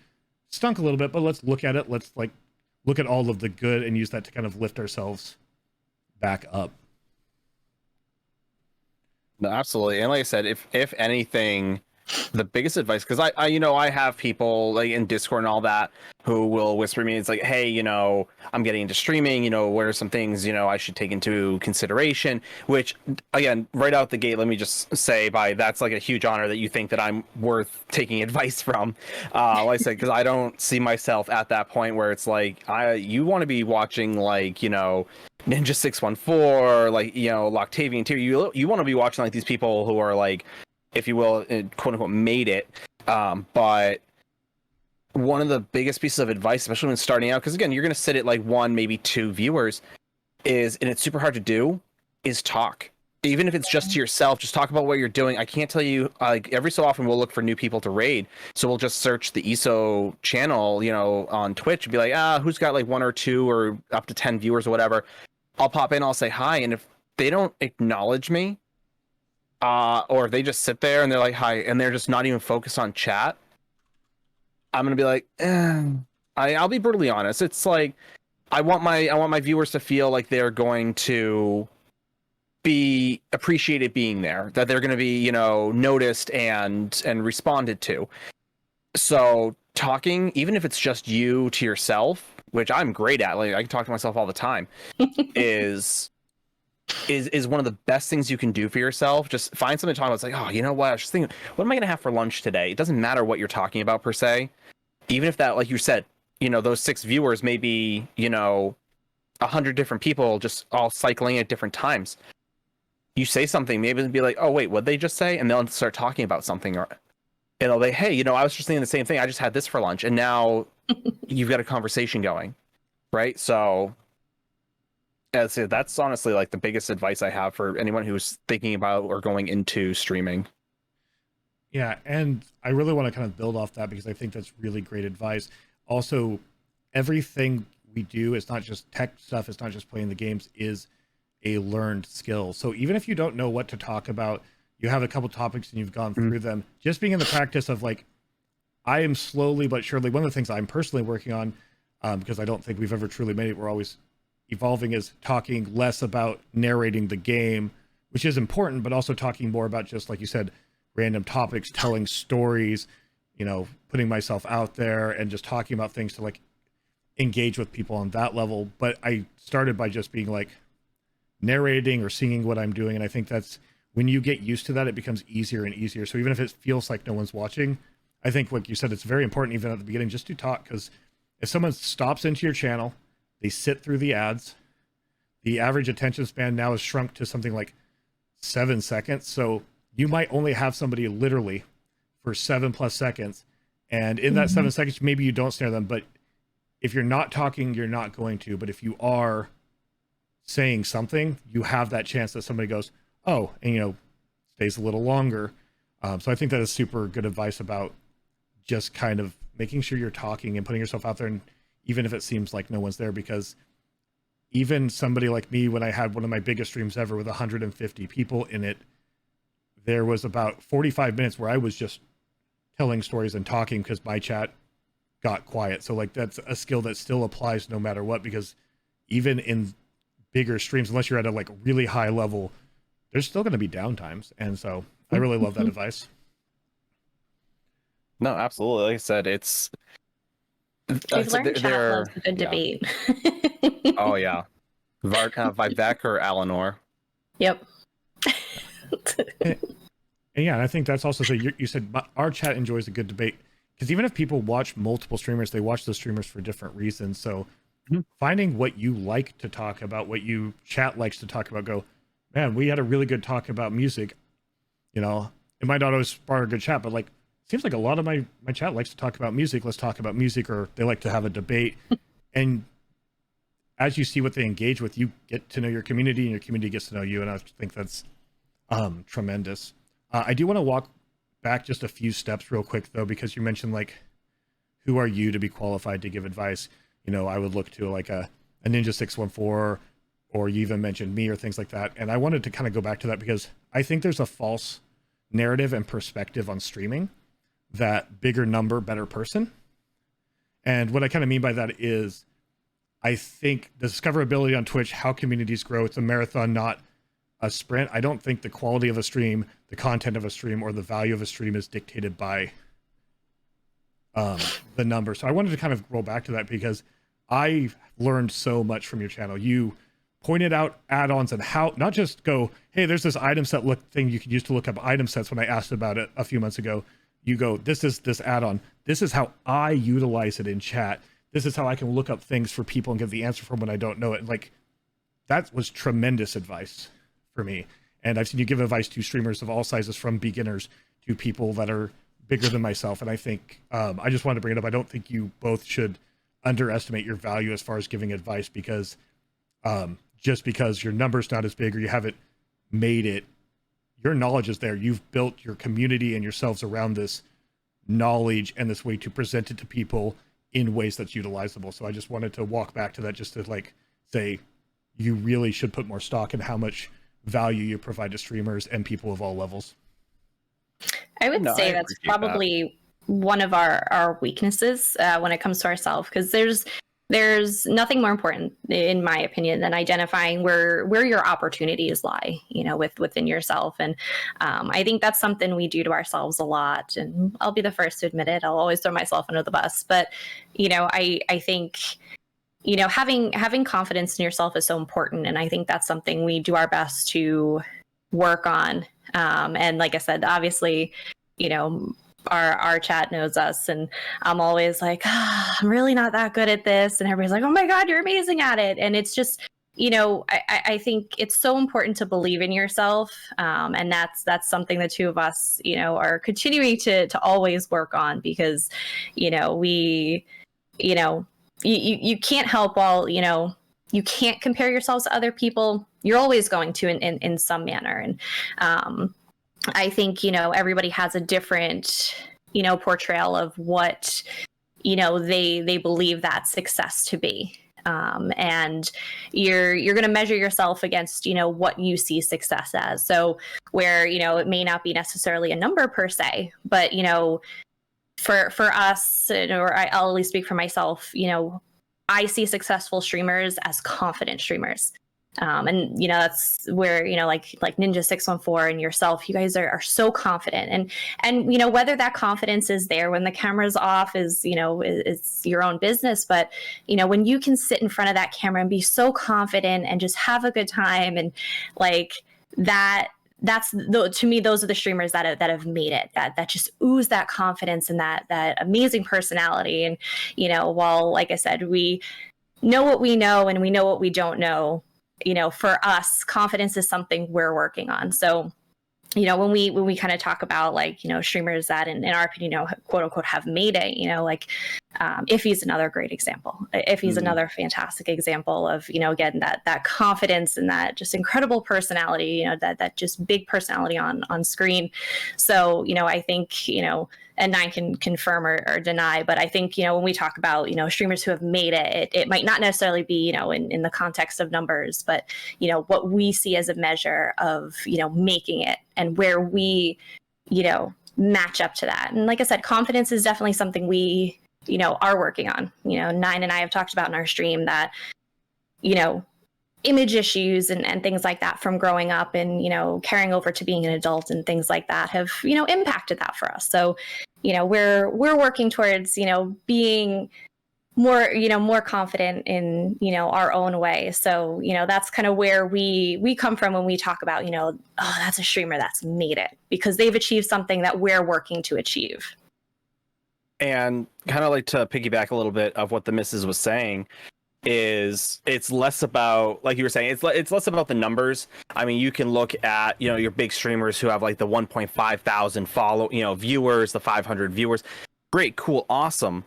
stunk a little bit, but let's look at it. Let's like look at all of the good and use that to kind of lift ourselves back up. No, absolutely. And like I said, if anything, the biggest advice, because I have people like in Discord and all that who will whisper me, it's like, hey, I'm getting into streaming, what are some things, I should take into consideration, which again, right out the gate, let me just say that's like a huge honor that you think that I'm worth taking advice from. Like I said, because I don't see myself at that point where it's like, you want to be watching like, Ninja 614, like, Loctavian Tier, you want to be watching like these people who are like, if you will, quote unquote, made it. But one of the biggest pieces of advice, especially when starting out, because again, you're going to sit at like 1, maybe 2 viewers, and it's super hard to do, is talk. Even if it's just to yourself, just talk about what you're doing. I can't tell you, like every so often we'll look for new people to raid. So we'll just search the ESO channel, on Twitch and be like, who's got like 1 or 2 or up to 10 viewers or whatever. I'll pop in, I'll say hi. And if they don't acknowledge me, or if they just sit there and they're like, hi, and they're just not even focused on chat, I'm going to be like, I'll be brutally honest. It's like, I want my viewers to feel like they're going to be appreciated being there, that they're going to be, noticed and responded to. So talking, even if it's just you to yourself, which I'm great at, like I can talk to myself all the time, is one of the best things you can do for yourself. Just find something to talk about. It's like, oh, you know what? I was just thinking, what am I going to have for lunch today? It doesn't matter what you're talking about per se. Even if that, like you said, those 6 viewers may be, 100 different people just all cycling at different times. You say something, maybe they'll be like, oh, wait, what'd they just say? And they'll start talking about something. Or, they'll be, hey, I was just thinking the same thing. I just had this for lunch. And now you've got a conversation going. Right? So that's honestly like the biggest advice I have for anyone who's thinking about or going into streaming. Yeah, and I really want to kind of build off that because I think that's really great advice. Also, everything we do is not just tech stuff, it's not just playing the games, is a learned skill. So even if you don't know what to talk about, you have a couple topics and you've gone through them, just being in the practice of like, I am slowly but surely, one of the things I'm personally working on, because I don't think we've ever truly made it, we're always evolving, is talking less about narrating the game, which is important, but also talking more about, just like you said, random topics, telling stories, putting myself out there and just talking about things to like engage with people on that level. But I started by just being like narrating or singing what I'm doing. And I think that's when you get used to that, it becomes easier and easier. So even if it feels like no one's watching, I think like you said, it's very important even at the beginning just to talk, because if someone stops into your channel, they sit through the ads, the average attention span now is shrunk to something like 7 seconds. So you might only have somebody literally for 7+ seconds. And in that 7 seconds, maybe you don't snare them, but if you're not talking, you're not going to. But if you are saying something, you have that chance that somebody goes, oh, and stays a little longer. So I think that is super good advice about just kind of making sure you're talking and putting yourself out there, and even if it seems like no one's there, because even somebody like me, when I had one of my biggest streams ever with 150 people in it, there was about 45 minutes where I was just telling stories and talking because my chat got quiet. So like that's a skill that still applies no matter what, because even in bigger streams, unless you're at a like really high level, there's still going to be downtimes. And so I really love that advice. No, absolutely. Like I said, it's We've learned chat loves a good debate. Oh yeah, Vivek or Eleanor. Yep. And yeah, and I think that's also, so you said our chat enjoys a good debate, because even if people watch multiple streamers, they watch the streamers for different reasons. So finding what you like to talk about, what you chat likes to talk about, go, man, we had a really good talk about music. It might not always spark a good chat, but like, seems like a lot of my chat likes to talk about music. Let's talk about music, or they like to have a debate. And as you see what they engage with, you get to know your community and your community gets to know you. And I think that's tremendous. I do want to walk back just a few steps real quick though, because you mentioned like, who are you to be qualified to give advice? I would look to like a Ninja 614, or you even mentioned me or things like that. And I wanted to kind of go back to that because I think there's a false narrative and perspective on streaming that bigger number, better person. And what I kind of mean by that is I think the discoverability on Twitch, how communities grow, it's a marathon, not a sprint. I don't think the quality of a stream, the content of a stream, or the value of a stream is dictated by the number. So I wanted to kind of roll back to that because I learned so much from your channel. You pointed out add-ons and how, not just go, hey, there's this item set thing you could use to look up item sets. When I asked about it a few months ago, you go, this is this add-on. This is how I utilize it in chat. This is how I can look up things for people and get the answer from when I don't know it. Like, that was tremendous advice for me. And I've seen you give advice to streamers of all sizes, from beginners to people that are bigger than myself. And I think, I just wanted to bring it up. I don't think you both should underestimate your value as far as giving advice, because just because your number's not as big or you haven't made it, your knowledge is there. You've built your community and yourselves around this knowledge and this way to present it to people in ways that's utilizable. So I just wanted to walk back to that, just to like say, you really should put more stock in how much value you provide to streamers and people of all levels. I would say that's probably one of our weaknesses when it comes to ourselves, because there's nothing more important, in my opinion, than identifying where your opportunities lie, within yourself. And I think that's something we do to ourselves a lot. And I'll be the first to admit it. I'll always throw myself under the bus. But, I think, having confidence in yourself is so important. And I think that's something we do our best to work on. And like I said, obviously, our chat knows us, and I'm always like, I'm really not that good at this, and everybody's like, oh my god, you're amazing at it. And it's just, I think it's so important to believe in yourself, and that's something the two of us are continuing to always work on, because we you can't help all, you can't compare yourselves to other people. You're always going to in some manner. And I think, everybody has a different, portrayal of what, they believe that success to be. And you're going to measure yourself against, what you see success as. So where, it may not be necessarily a number per se, but, for us, or I'll at least speak for myself, I see successful streamers as confident streamers. And that's where like Ninja 614 and yourself, you guys are so confident, and whether that confidence is there when the camera's off is is your own business, but when you can sit in front of that camera and be so confident and just have a good time, and like that's to me, those are the streamers that have made it, that just ooze that confidence and that amazing personality. And while, like I said, we know what we know and we know what we don't know, for us, confidence is something we're working on. So, when we kind of talk about like, streamers that in our opinion, quote unquote, have made it, like Iffy's another great example. Iffy's another fantastic example of, again, that confidence and that just incredible personality, that just big personality on screen. So, I think, and Nine can confirm or deny, but I think, when we talk about, streamers who have made it, it might not necessarily be, in the context of numbers, but, what we see as a measure of, making it, and where we, match up to that. And like I said, confidence is definitely something we, are working on. Nine and I have talked about in our stream that, image issues and things like that from growing up and, carrying over to being an adult and things like that have, impacted that for us. So, we're working towards, being more confident in, our own way. So, that's kind of where we come from when we talk about, oh, that's a streamer that's made it, because they've achieved something that we're working to achieve. And kind of like to piggyback a little bit of what the missus was saying, is it's less about, like you were saying, it's less about the numbers. I mean, you can look at, your big streamers who have like the 1.5 thousand viewers, the 500 viewers. Great, cool, awesome.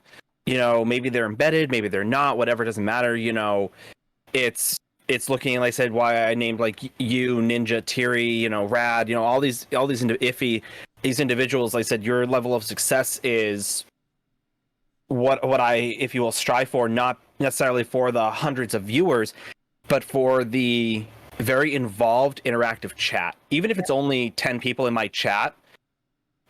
Maybe they're embedded, maybe they're not, whatever, doesn't matter. It's looking, like I said, why I named like you, Ninja, Tiri, Rad, all these Iffy, these individuals. Like I said, your level of success is what I, if you will, strive for, not necessarily for the hundreds of viewers, but for the very involved interactive chat, even if it's only 10 people in my chat,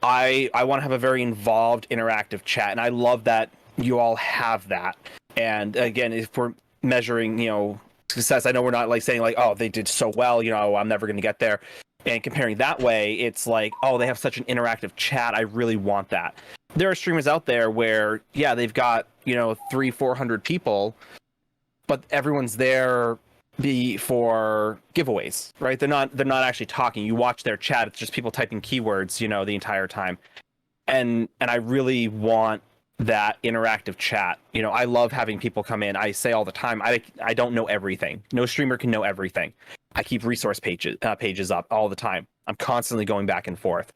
I want to have a very involved interactive chat, and I love that you all have that. And again, if we're measuring, success, I know we're not like saying like, oh, they did so well, I'm never going to get there. And comparing that way, it's like, oh, they have such an interactive chat. I really want that. There are streamers out there where, yeah, they've got, 300-400 people, but everyone's there for giveaways, right? They're not actually talking. You watch their chat, it's just people typing keywords, the entire time. And I really want that interactive chat. I love having people come in. I say all the time, I don't know everything. No streamer can know everything. I keep resource pages up all the time. I'm constantly going back and forth.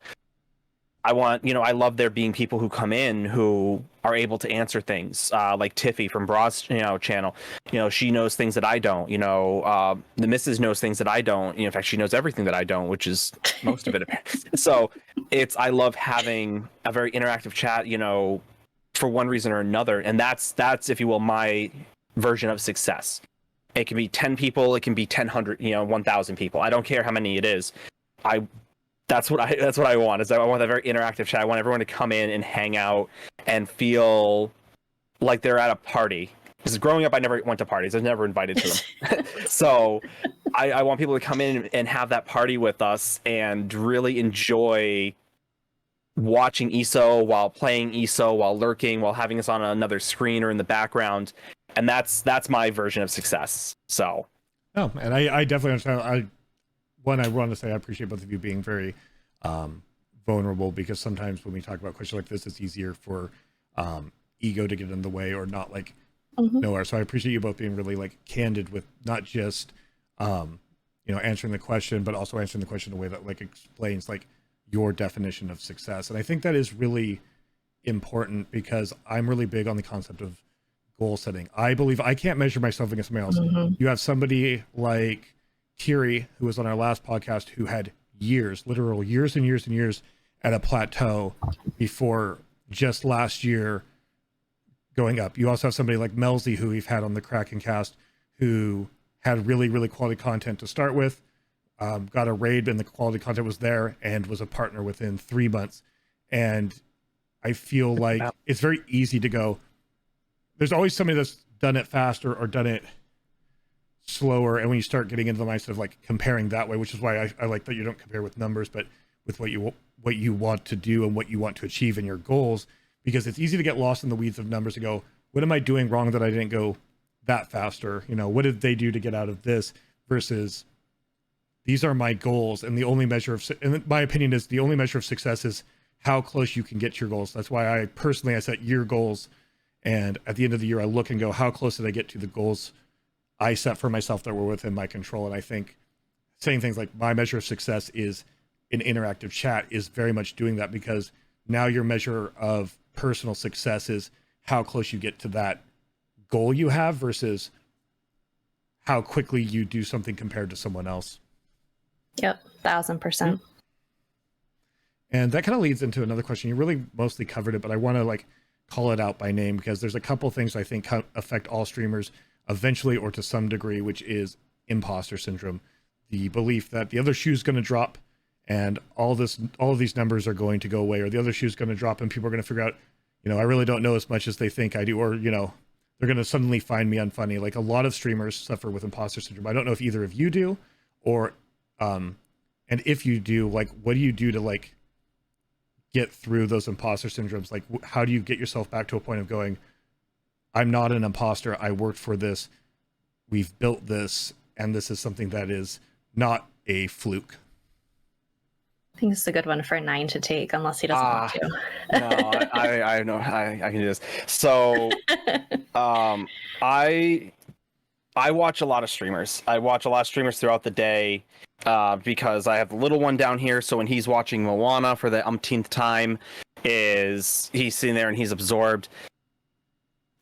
I love there being people who come in who are able to answer things, like Tiffy from Braw's channel. She knows things that I don't. The missus knows things that I don't. In fact, she knows everything that I don't, which is most of it. So I love having a very interactive chat, for one reason or another. And that's, if you will, my version of success. It can be 10 people, it can be 1,000, 1,000 people. I don't care how many it is. That's what I want. Is I want a very interactive chat. I want everyone to come in and hang out and feel like they're at a party. Because growing up, I never went to parties. I was never invited to them. So I want people to come in and have that party with us and really enjoy watching ESO while playing ESO, while lurking, while having us on another screen or in the background. And that's my version of success. So. Oh, and I definitely understand. I want to say I appreciate both of you being very vulnerable, because sometimes when we talk about questions like this, it's easier for ego to get in the way or not like nowhere. So I appreciate you both being really like candid with not just answering the question, but also answering the question in a way that like explains like your definition of success. And I think that is really important, because I'm really big on the concept of goal setting. I believe I can't measure myself against somebody else. You have somebody like Kiri, who was on our last podcast, who had literal years and years and years at a plateau before just last year going up. You also have somebody like Melzy, who we've had on the Kraken cast, who had really, really quality content to start with, got a raid and the quality content was there, and was a partner within 3 months. And I feel like it's very easy to go, there's always somebody that's done it faster or done it slower, and when you start getting into the mindset of like comparing that way, which is why I like that you don't compare with numbers, but with what you want to do and what you want to achieve in your goals, because it's easy to get lost in the weeds of numbers and go, what am I doing wrong that I didn't go that faster? What did they do to get out of this? Versus these are my goals, and the only measure of, in my opinion, is the only measure of success is how close you can get to your goals. That's why I set year goals, and at the end of the year I look and go, how close did I get to the goals I set for myself that were within my control? And I think saying things like my measure of success is an interactive chat is very much doing that, because now your measure of personal success is how close you get to that goal you have versus how quickly you do something compared to someone else. Yep, 1,000%. And that kind of leads into another question. You really mostly covered it, but I want to like call it out by name, because there's a couple things I think affect all streamers eventually or to some degree, which is imposter syndrome. The belief that the other shoe's going to drop and all of these numbers are going to go away, or the other shoe's going to drop and people are going to figure out, I really don't know as much as they think I do, or, they're going to suddenly find me unfunny. Like a lot of streamers suffer with imposter syndrome. I don't know if either of you do, or, and if you do, like, what do you do to like get through those imposter syndromes? Like, how do you get yourself back to a point of going, I'm not an imposter. I worked for this. We've built this, and this is something that is not a fluke. I think it's a good one for 9 to take, unless he doesn't want to. No, I know I can do this. So, I watch a lot of streamers. I watch a lot of streamers throughout the day, because I have the little one down here. So when he's watching Moana for the umpteenth time, he's sitting there and he's absorbed.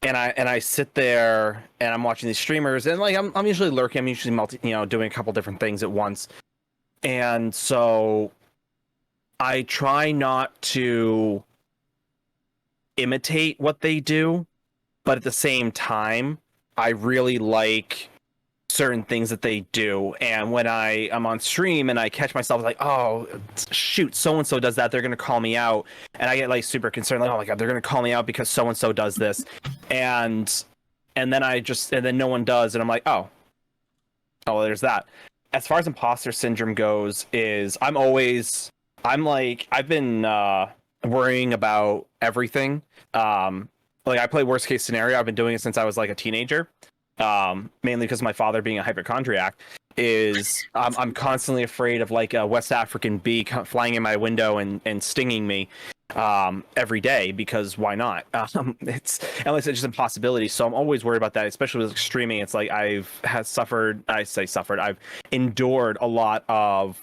And I sit there and I'm watching these streamers, and like I'm usually lurking. I'm usually doing a couple different things at once, and so I try not to imitate what they do, but at the same time, I really like certain things that they do. And when I'm on stream and I catch myself like, oh shoot, so and so does that, they're gonna call me out, and I get like super concerned, like, oh my god, they're gonna call me out because so and so does this, and then no one does, and I'm like, oh well, there's that. As far as imposter syndrome goes, I've been worrying about everything. Like I play worst case scenario. I've been doing it since I was like a teenager. Mainly because my father being a hypochondriac is I'm constantly afraid of like a West African bee flying in my window and stinging me every day, because why not? It's just impossibility. So I'm always worried about that, especially with streaming. It's like I've endured a lot of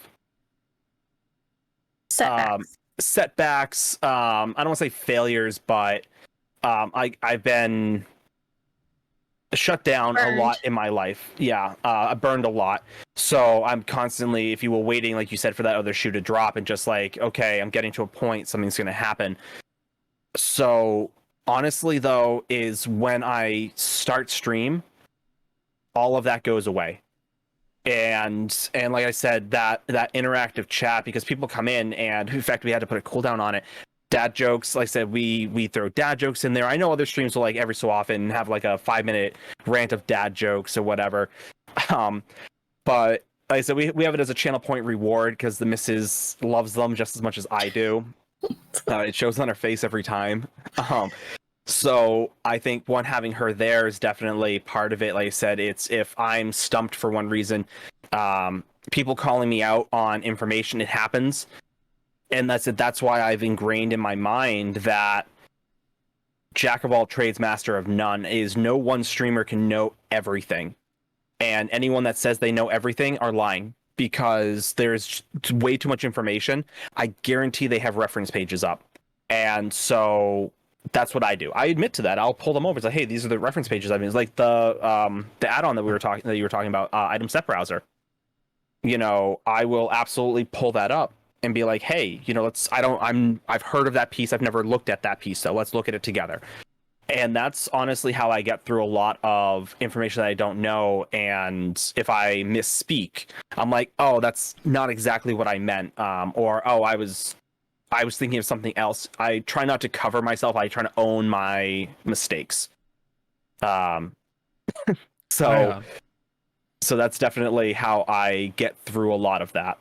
setbacks. I don't want to say failures, but I've been shut down a lot in my life. Yeah, I burned a lot. So I'm constantly, if you will, waiting, like you said, for that other shoe to drop, and just like, okay, I'm getting to a point, something's going to happen. So honestly, though, is when I start stream, all of that goes away. And like I said, that interactive chat, because people come in, and in fact, we had to put a cooldown on it. Dad jokes, like I said, we throw dad jokes in there. I know other streams will like every so often have like a 5-minute rant of dad jokes or whatever. But like I said, we have it as a channel point reward because the missus loves them just as much as I do. It shows on her face every time. So I think having her there is definitely part of it. Like I said, it's if I'm stumped for one reason, people calling me out on information, it happens. And that's why I've ingrained in my mind that jack of all trades, master of none, is no one streamer can know everything. And anyone that says they know everything are lying, because there's way too much information. I guarantee they have reference pages up. And so that's what I do. I admit to that. I'll pull them over. It's like, hey, these are the reference pages. I mean, it's like the add-on that you were talking about, item set browser. I will absolutely pull that up and be like, hey, I've heard of that piece. I've never looked at that piece, so let's look at it together. And that's honestly how I get through a lot of information that I don't know. And if I misspeak, I'm like, oh, that's not exactly what I meant. Or, oh, I was thinking of something else. I try not to cover myself. I try to own my mistakes. So that's definitely how I get through a lot of that.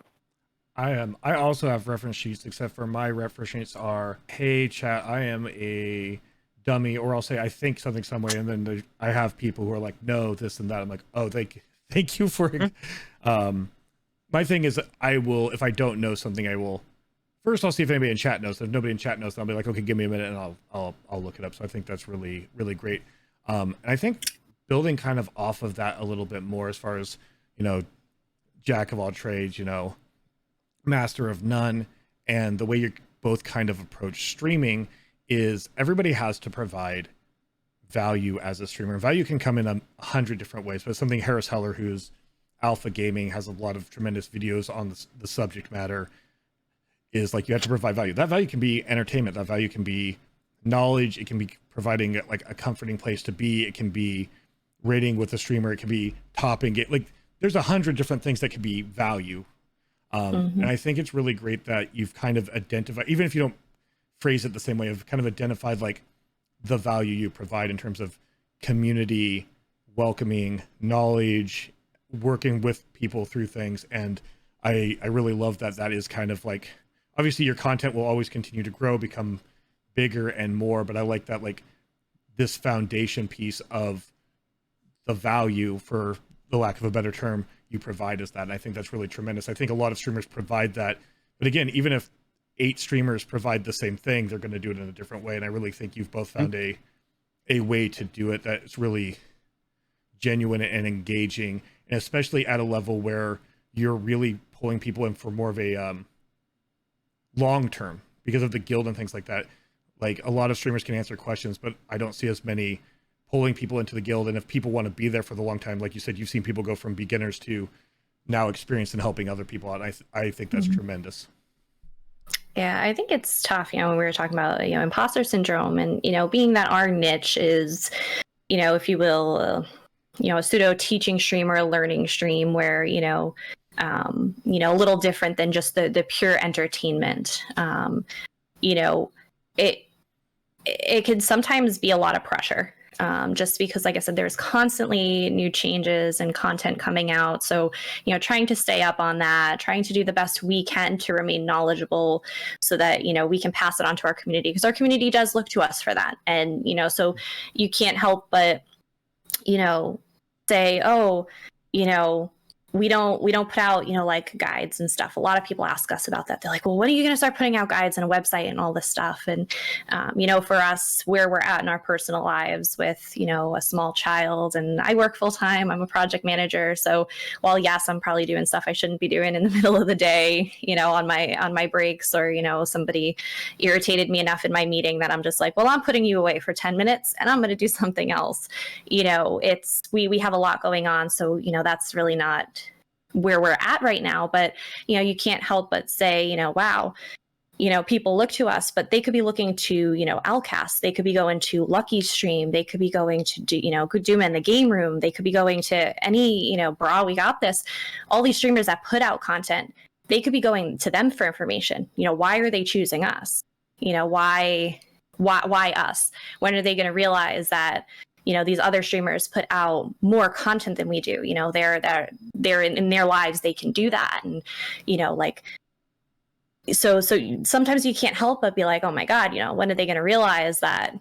I also have reference sheets, except for my reference sheets are, hey chat, I am a dummy, or I'll say I think something some way, and then I have people who are like, no, this and that. I'm like, oh, thank you for my thing is, I will, if I don't know something, I'll see if anybody in chat knows. If nobody in chat knows, I'll be like, okay, give me a minute, and I'll look it up. So I think that's really, really great. And I think building kind of off of that a little bit more, as far as, jack of all trades, master of none, and the way you both kind of approach streaming is everybody has to provide value as a streamer. Value can come in 100 different ways, but something Harris Heller, who's Alpha Gaming, has a lot of tremendous videos on the subject matter, is like, you have to provide value. That value can be entertainment. That value can be knowledge. It can be providing like a comforting place to be. It can be rating with a streamer. It can be topping it. Like, there's 100 different things that could be value. And I think it's really great that you've kind of identified, even if you don't phrase it the same way, you've kind of identified like the value you provide in terms of community, welcoming, knowledge, working with people through things. And I really love that is kind of like, obviously your content will always continue to grow, become bigger and more, but I like that, like, this foundation piece of the value, for the lack of a better term, you provide us that. And I think that's really tremendous. I think a lot of streamers provide that, but again, even if 8 streamers provide the same thing, they're going to do it in a different way. And I really think you've both found a way to do it that's really genuine and engaging, and especially at a level where you're really pulling people in for more of a long term, because of the guild and things like that. Like, a lot of streamers can answer questions, but I don't see as many pulling people into the guild. And if people want to be there for the long time, like you said, you've seen people go from beginners to now experienced and helping other people out. I think that's tremendous. Yeah, I think it's tough, when we were talking about, imposter syndrome, and, being that our niche is, if you will, a pseudo teaching stream or a learning stream where, a little different than just the pure entertainment. It can sometimes be a lot of pressure. Just because, like I said, there's constantly new changes and content coming out. So, trying to stay up on that, trying to do the best we can to remain knowledgeable so that, we can pass it on to our community, because our community does look to us for that. And, so you can't help but, say, oh, we don't put out, like guides and stuff. A lot of people ask us about that. They're like, well, when are you going to start putting out guides and a website and all this stuff? And, for us, where we're at in our personal lives with, a small child, and I work full time, I'm a project manager. So while yes, I'm probably doing stuff I shouldn't be doing in the middle of the day, on my breaks, or, somebody irritated me enough in my meeting that I'm just like, well, I'm putting you away for 10 minutes and I'm going to do something else. We have a lot going on. So, that's really not where we're at right now. But, you can't help but say, wow, people look to us, but they could be looking to, Alcast. They could be going to Lucky Stream. They could be going to, Doom in the Game Room. They could be going to any, Bra, We Got This. All these streamers that put out content, they could be going to them for information. Why are they choosing us? Why us? When are they going to realize that, these other streamers put out more content than we do? They're in their lives, they can do that. And, so sometimes you can't help but be like, oh my God, when are they going to realize that,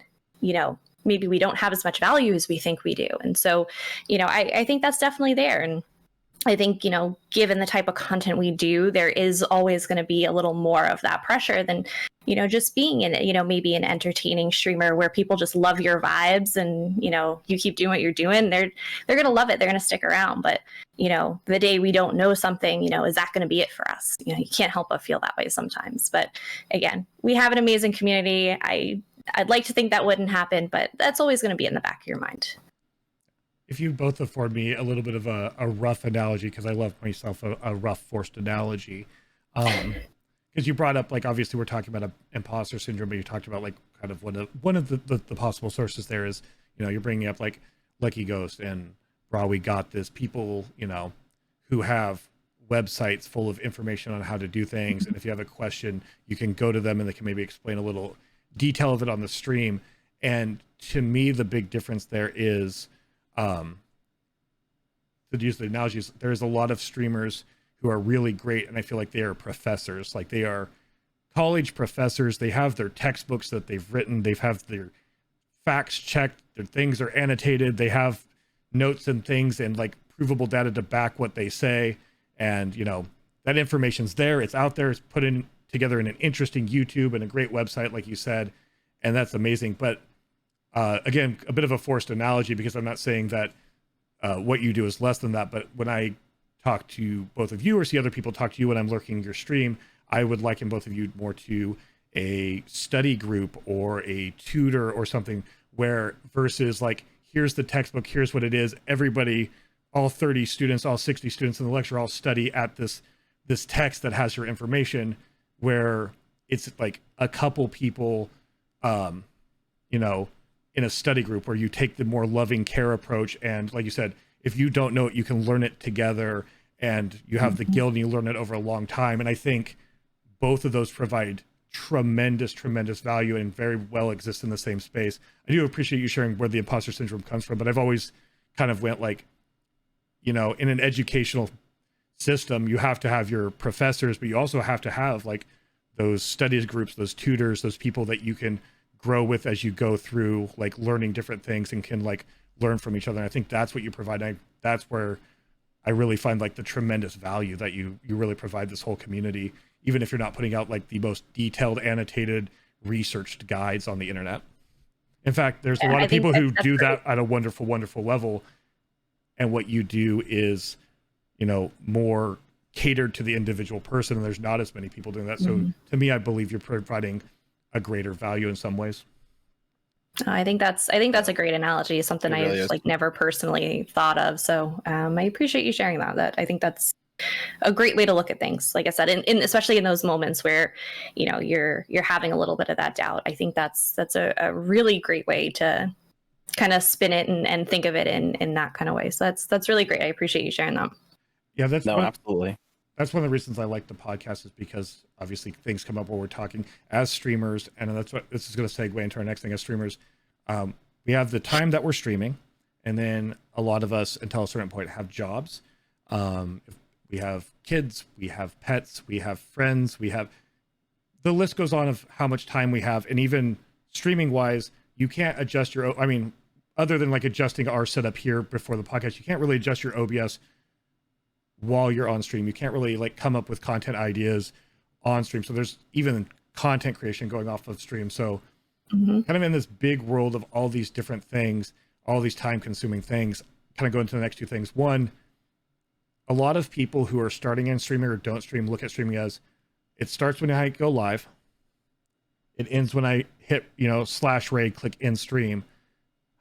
maybe we don't have as much value as we think we do? And so, I think that's definitely there. And I think, given the type of content we do, there is always going to be a little more of that pressure than, just being in, maybe an entertaining streamer where people just love your vibes and, you keep doing what you're doing. They're going to love it. They're going to stick around. But, the day we don't know something, is that going to be it for us? You can't help but feel that way sometimes. But again, we have an amazing community. I'd like to think that wouldn't happen, but that's always going to be in the back of your mind. If you both afford me a little bit of a rough analogy, because I love myself a rough forced analogy, because you brought up, like, obviously we're talking about imposter syndrome, but you talked about, like, kind of one of the possible sources there is, you're bringing up like Lucky Ghost and Bra, We Got This, people, who have websites full of information on how to do things. And if you have a question, you can go to them and they can maybe explain a little detail of it on the stream. And to me, the big difference there is, to use the analogies, there's a lot of streamers who are really great, and I feel like they are professors. Like, they are college professors. They have their textbooks that they've written. They have their facts checked. Their things are annotated. They have notes and things and, like, provable data to back what they say. And, that information's there. It's out there. It's put in together in an interesting YouTube and a great website, like you said. And that's amazing. But again, a bit of a forced analogy, because I'm not saying that what you do is less than that. But when I talk to both of you or see other people talk to you when I'm lurking your stream, I would liken both of you more to a study group or a tutor or something, where versus like, here's the textbook, here's what it is. Everybody, all 30 students, all 60 students in the lecture all study at this text that has your information, where it's like a couple people, in a study group where you take the more loving care approach. And like you said, if you don't know it, you can learn it together, and you have the guild and you learn it over a long time. And I think both of those provide tremendous value and very well exist in the same space. I do appreciate you sharing where the imposter syndrome comes from, but I've always kind of went like, in an educational system, you have to have your professors, but you also have to have like those studies groups, those tutors, those people that you can grow with as you go through, like, learning different things and can like learn from each other. And I think that's what you provide. That's where I really find like the tremendous value that you really provide this whole community, even if you're not putting out like the most detailed, annotated, researched guides on the internet. In fact, there's a lot of people who do that at a wonderful level. And what you do is, more catered to the individual person, and there's not as many people doing that. So to me, I believe you're providing a greater value in some ways. I think that's a great analogy, something I've like never personally thought of. So I appreciate you sharing that. I think that's a great way to look at things. Like I said, in especially in those moments where, you're having a little bit of that doubt. I think that's a really great way to kind of spin it and think of it in that kind of way. So that's really great. I appreciate you sharing that. Yeah, Absolutely. That's one of the reasons I like the podcast, is because obviously things come up while we're talking as streamers, and that's what this is going to segue into our next thing as streamers. We have the time that we're streaming, and then a lot of us, until a certain point, have jobs. We have kids, we have pets, we have friends, the list goes on of how much time we have, and even streaming wise, you can't adjust other than like adjusting our setup here before the podcast, you can't really adjust your OBS while you're on stream. You can't really like come up with content ideas on stream. So there's even content creation going off of stream. So kind of in this big world of all these different things, all these time consuming things, kind of go into the next two things. One, a lot of people who are starting in streaming or don't stream look at streaming as it starts when I go live. It ends when I hit, /raid, click in stream.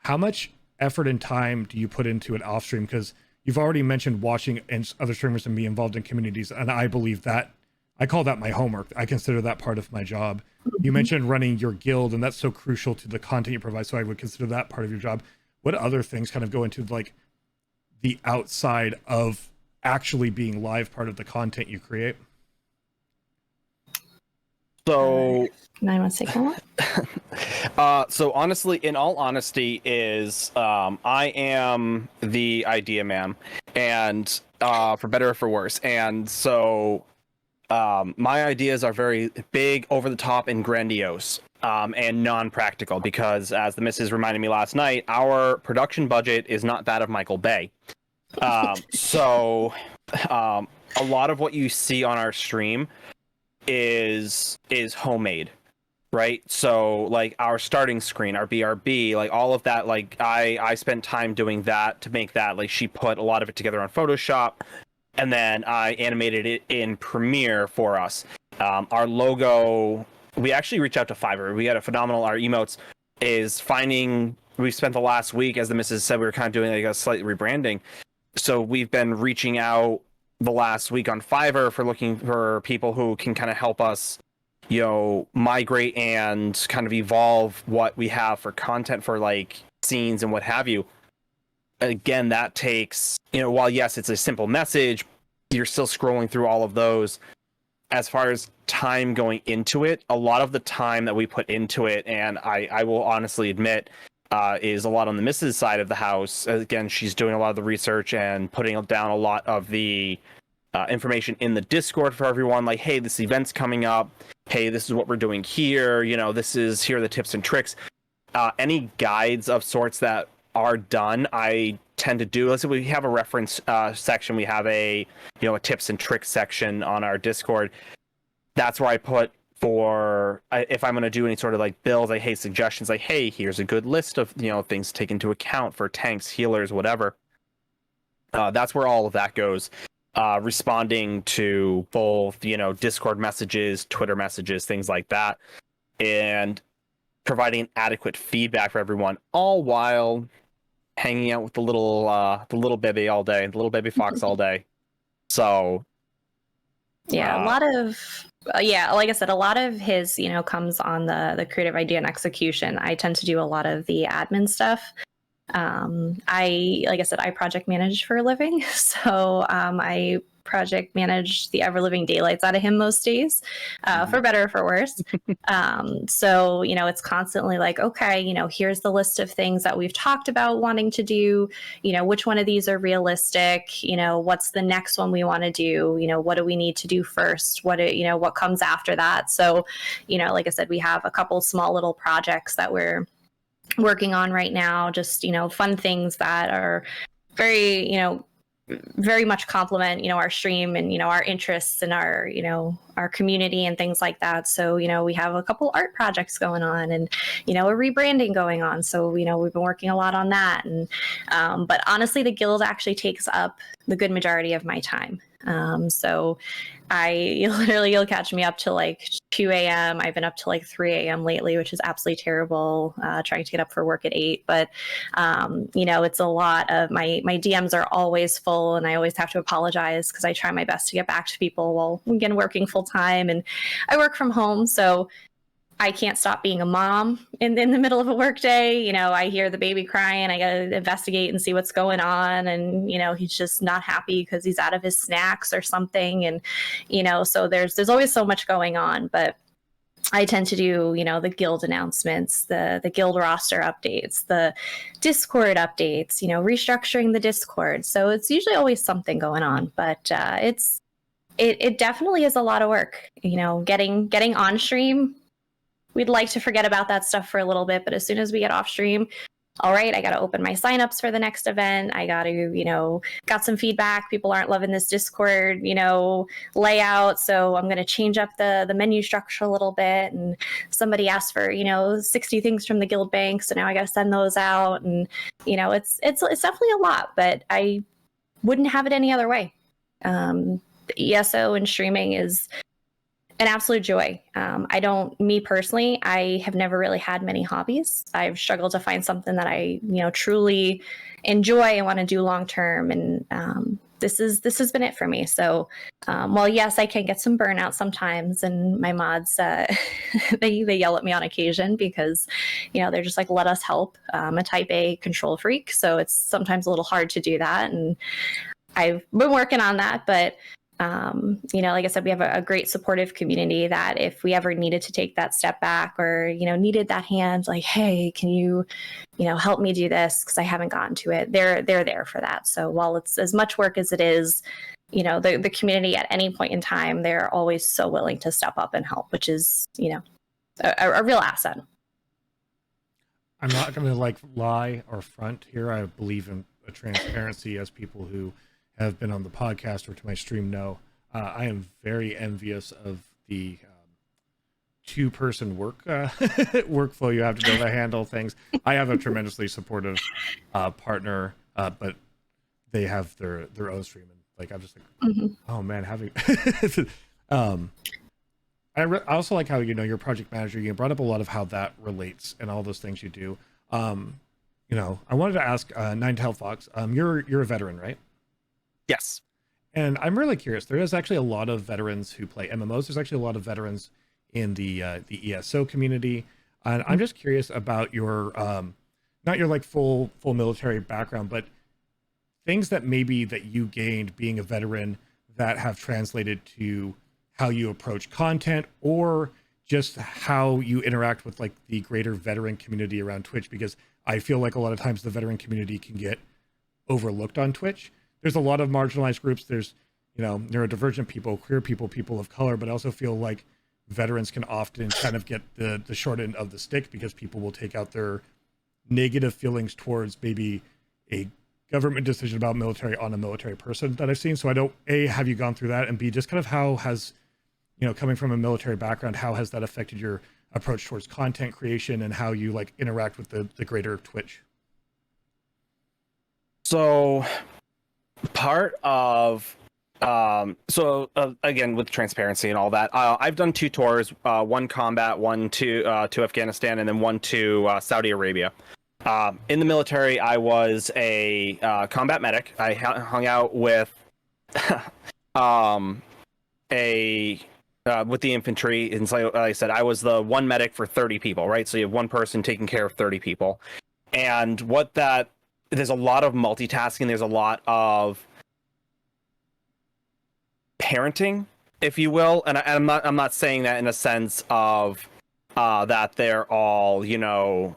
How much effort and time do you put into it off stream? Because you've already mentioned watching and other streamers and be involved in communities. And I believe that, I call that my homework. I consider that part of my job. You mentioned running your guild, and that's so crucial to the content you provide. So I would consider that part of your job. What other things kind of go into like the outside of actually being live part of the content you create? So 9 months ago. So honestly, in all honesty, is I am the idea man, and for better or for worse. And so my ideas are very big, over the top, and grandiose, and non-practical, because as the missus reminded me last night, our production budget is not that of Michael Bay. So a lot of what you see on our stream is homemade, right? So like our starting screen, our BRB, like all of that, like I spent time doing that to make that. Like she put a lot of it together on Photoshop, and then I animated it in Premiere for us. Our logo, we actually reached out to Fiverr. We had a phenomenal, our emotes is finding, we spent the last week, as the missus said, we were kind of doing like a slight rebranding. So we've been reaching out the last week on Fiverr for looking for people who can kind of help us, migrate and kind of evolve what we have for content for like scenes and what have you. Again, that takes, while yes, it's a simple message, you're still scrolling through all of those. As far as time going into it, a lot of the time that we put into it, and I will honestly admit, is a lot on the missus side of the house. Again, she's doing a lot of the research and putting down a lot of the information in the Discord for everyone. Like, hey, this event's coming up. Hey, this is what we're doing here. Here are the tips and tricks. Any guides of sorts that are done, I tend to do. Let's say we have a reference section. We have a tips and tricks section on our Discord. That's where I put if I'm going to do any sort of like builds, like, hey, suggestions, like, hey, here's a good list of things to take into account for tanks, healers, whatever. That's where all of that goes. Responding to both Discord messages, Twitter messages, things like that, and providing adequate feedback for everyone, all while hanging out with the little baby all day, the little baby fox all day. So yeah, a lot of like I said, a lot of his comes on the creative idea and execution. I tend to do a lot of the admin stuff. Like I said, I project manage for a living, so I project manage the ever living daylights out of him most days, for better or for worse. So it's constantly like, okay, here's the list of things that we've talked about wanting to do. Which one of these are realistic? What's the next one we want to do? What do we need to do first? What comes after that? So like I said, we have a couple small little projects that we're working on right now, just fun things that are very very much complement our stream and our interests and our community and things like that. So we have a couple art projects going on, and a rebranding going on, so we've been working a lot on that. And but honestly, the guild actually takes up the good majority of my time. So you'll catch me up to like 2 a.m. I've been up to like 3 a.m. lately, which is absolutely terrible, trying to get up for work at 8. But, it's a lot of my DMs are always full, and I always have to apologize because I try my best to get back to people while, again, working full time, and I work from home. So I can't stop being a mom in the middle of a workday. You know, I hear the baby crying. I got to investigate and see what's going on. And, you know, he's just not happy because he's out of his snacks or something. And, you know, so there's always so much going on. But I tend to do, you know, the guild announcements, the guild roster updates, the Discord updates, you know, restructuring the Discord. So it's usually always something going on. But it definitely is a lot of work, you know, getting on stream. We'd like to forget about that stuff for a little bit, but as soon as we get off stream, all right, I got to open my signups for the next event. I got to, you know, got some feedback. People aren't loving this Discord, you know, layout. So I'm going to change up the menu structure a little bit. And somebody asked for, you know, 60 things from the guild bank. So now I got to send those out. And, you know, it's definitely a lot, but I wouldn't have it any other way. The ESO and streaming is an absolute joy. Me personally, I have never really had many hobbies. I've struggled to find something that I, you know, truly enjoy and want to do long term. And this has been it for me. So while yes, I can get some burnout sometimes, and my mods they yell at me on occasion because, you know, they're just like, let us help. I'm a type A control freak, so it's sometimes a little hard to do that. And I've been working on that, but you know, like I said, we have a great supportive community that if we ever needed to take that step back or, you know, needed that hand, like, hey, can you know, help me do this because I haven't gotten to it. They're there for that. So while it's as much work as it is, you know, the community at any point in time, they're always so willing to step up and help, which is, you know, a real asset. I'm not going to like lie or front here. I believe in a transparency, as people who have been on the podcast or to my stream know. I am very envious of the two-person workflow you have to be able to handle things. I have a tremendously supportive partner, but they have their own stream, and like I'm just like, oh man, having. I also like how, you know, your project manager. You brought up a lot of how that relates and all those things you do. You know, I wanted to ask Ninetale Fox. You're a veteran, right? Yes. And I'm really curious. There is actually a lot of veterans who play MMOs. There's actually a lot of veterans in the ESO community. And I'm just curious about your, not your like full military background, but things that maybe that you gained being a veteran that have translated to how you approach content, or just how you interact with like the greater veteran community around Twitch. Because I feel like a lot of times the veteran community can get overlooked on Twitch. There's a lot of marginalized groups. There's, you know, neurodivergent people, queer people, people of color, but I also feel like veterans can often kind of get the short end of the stick because people will take out their negative feelings towards maybe a government decision about military on a military person that I've seen. So I don't, A, have you gone through that? And B, just kind of how has, you know, coming from a military background, how has that affected your approach towards content creation and how you like interact with the greater Twitch? So part of again, with transparency and all that, I've done 2 tours, one combat, one to Afghanistan, and then one to Saudi Arabia. In the military, I was a combat medic. I hung out with with the infantry, and so, like I said, I was the one medic for 30 people, right? So you have one person taking care of 30 people, and there's a lot of multitasking. There's a lot of parenting, if you will, and I'm not saying that in a sense of that they're all, you know,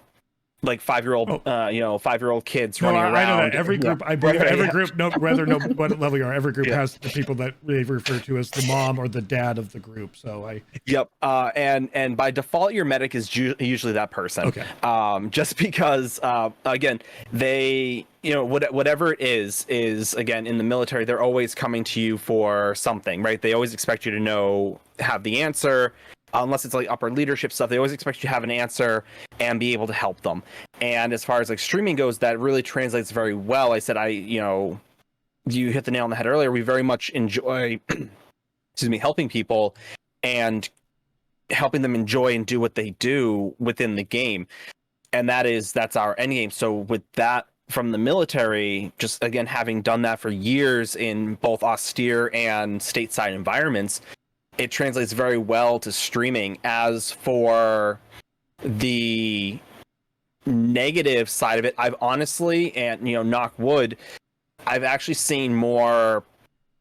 like 5-year-old kids running around. I know that every group, I believe every group, whether what level you are, every group has the people that they refer to as the mom or the dad of the group. So and by default, your medic is usually that person. Okay. Just because again, they, you know, whatever it is again, in the military, they're always coming to you for something, right? They always expect you to have the answer. Unless it's like upper leadership stuff, they always expect you to have an answer and be able to help them. And as far as like streaming goes, that really translates very well. I said, you hit the nail on the head earlier. We very much enjoy, helping people and helping them enjoy and do what they do within the game. And that's our end game. So with that from the military, just again, having done that for years in both austere and stateside environments, it translates very well to streaming. As for the negative side of it, I've honestly, and knock wood, I've actually seen more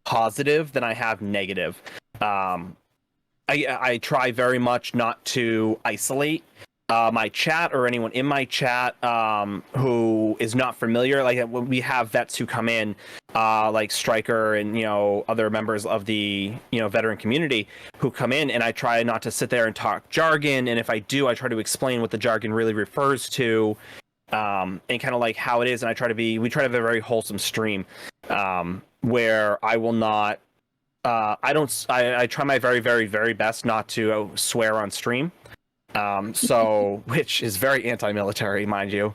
positive than I have negative. I try very much not to isolate my chat or anyone in my chat who is not familiar. Like when we have vets who come in, like Striker and other members of the veteran community who come in, and I try not to sit there and talk jargon. And if I do, I try to explain what the jargon really refers to, and kind of like how it is. And we try to have a very wholesome stream where I will not. I try my very, very, very best not to swear on stream. So, which is very anti-military, mind you.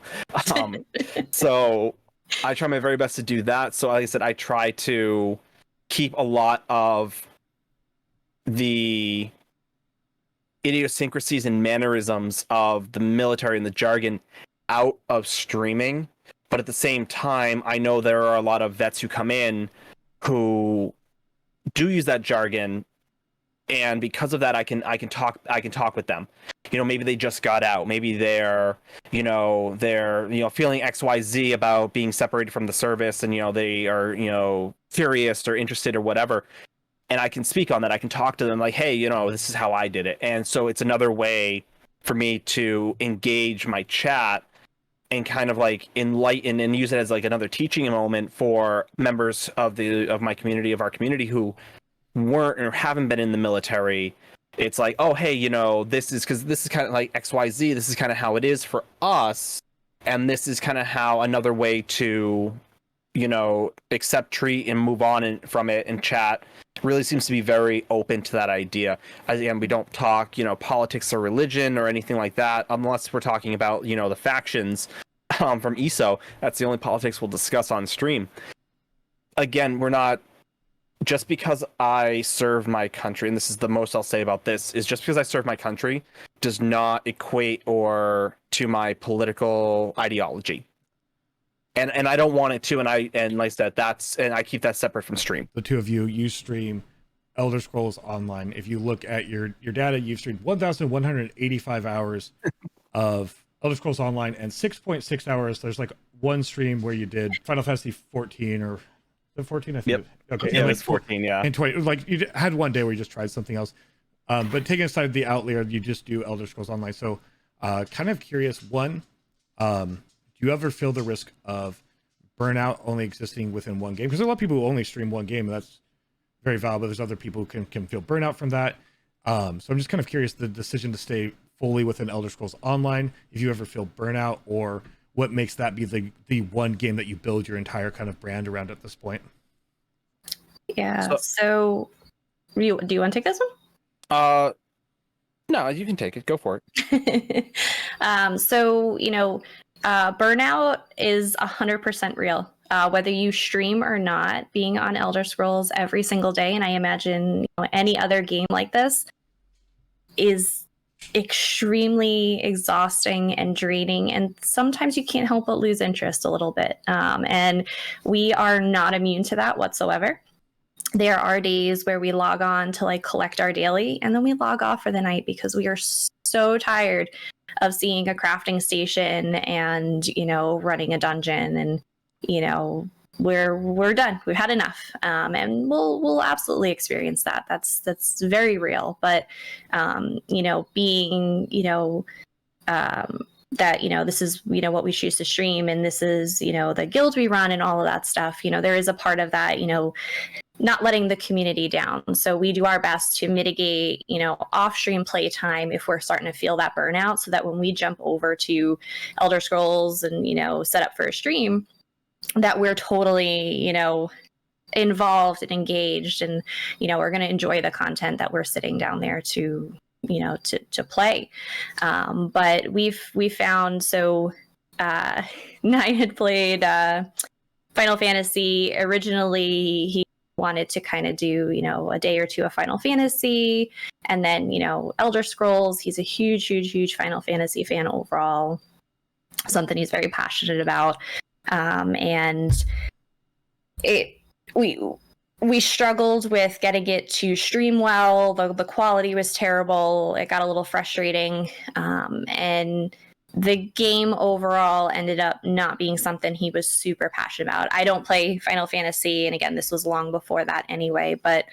So I try my very best to do that. So like I said, I try to keep a lot of the idiosyncrasies and mannerisms of the military and the jargon out of streaming. But at the same time, I know there are a lot of vets who come in who do use that jargon, and because of that, I can talk with them. Maybe they just got out. Maybe they're feeling XYZ about being separated from the service, and they are curious or interested or whatever. And I can speak on that. I can talk to them like, hey, this is how I did it. And so it's another way for me to engage my chat and kind of like enlighten and use it as like another teaching moment for members of my community, of our community, who weren't or haven't been in the military. It's like, oh, hey, this is kind of like XYZ. This is kind of how it is for us. And this is kind of how another way to, accept, treat, and move on from it and chat really seems to be very open to that idea. Again, we don't talk, politics or religion or anything like that, unless we're talking about, the factions from ESO. That's the only politics we'll discuss on stream. Again, we're not, just because I serve my country, and this is the most I'll say about this, is just because I serve my country does not equate or to my political ideology. And I don't want it to, and like I said, and I keep that separate from stream. The two of you stream Elder Scrolls Online. If you look at your data, you've streamed 1,185 hours of Elder Scrolls Online, and 6.6 hours. There's like one stream where you did Final Fantasy 14 or 14. I think. Yep. Okay. Yeah, it was 14. Yeah. And 20. Like you had one day where you just tried something else. But taking aside the outlier, you just do Elder Scrolls Online. So, kind of curious. One, do you ever feel the risk of burnout only existing within one game? Because there are a lot of people who only stream one game, and that's very valid. But there's other people who can feel burnout from that. So I'm just kind of curious, the decision to stay fully within Elder Scrolls Online, if you ever feel burnout, or what makes that be the one game that you build your entire kind of brand around at this point? Yeah. So do you want to take this one? No, you can take it. Go for it. So burnout is 100% real. Whether you stream or not, being on Elder Scrolls every single day, and I imagine any other game like this, is extremely exhausting and draining, and sometimes you can't help but lose interest a little bit. And we are not immune to that whatsoever. There are days where we log on to like collect our daily, and then we log off for the night because we are so tired of seeing a crafting station and running a dungeon, and we're done. We've had enough, and we'll absolutely experience that. That's very real. But being that this is what we choose to stream, and this is the guild we run and all of that stuff. There is a part of that not letting the community down. So we do our best to mitigate off-stream playtime if we're starting to feel that burnout, so that when we jump over to Elder Scrolls and set up for a stream, that we're totally involved and engaged, and we're going to enjoy the content that we're sitting down there to play. But we found, so Nine had played Final Fantasy. Originally he wanted to kind of do a day or two of Final Fantasy, and then Elder Scrolls. He's a huge Final Fantasy fan overall, something he's very passionate about. And we struggled with getting it to stream well. The quality was terrible. It got a little frustrating. And the game overall ended up not being something he was super passionate about. I don't play Final Fantasy. And again, this was long before that anyway. But,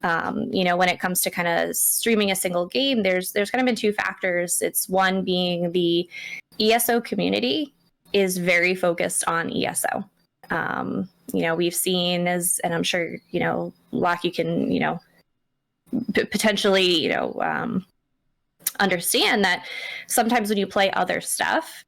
when it comes to kind of streaming a single game, there's kind of been two factors. It's one being the ESO community is very focused on ESO. We've seen and I'm sure, Locke, you can, potentially, understand that sometimes when you play other stuff,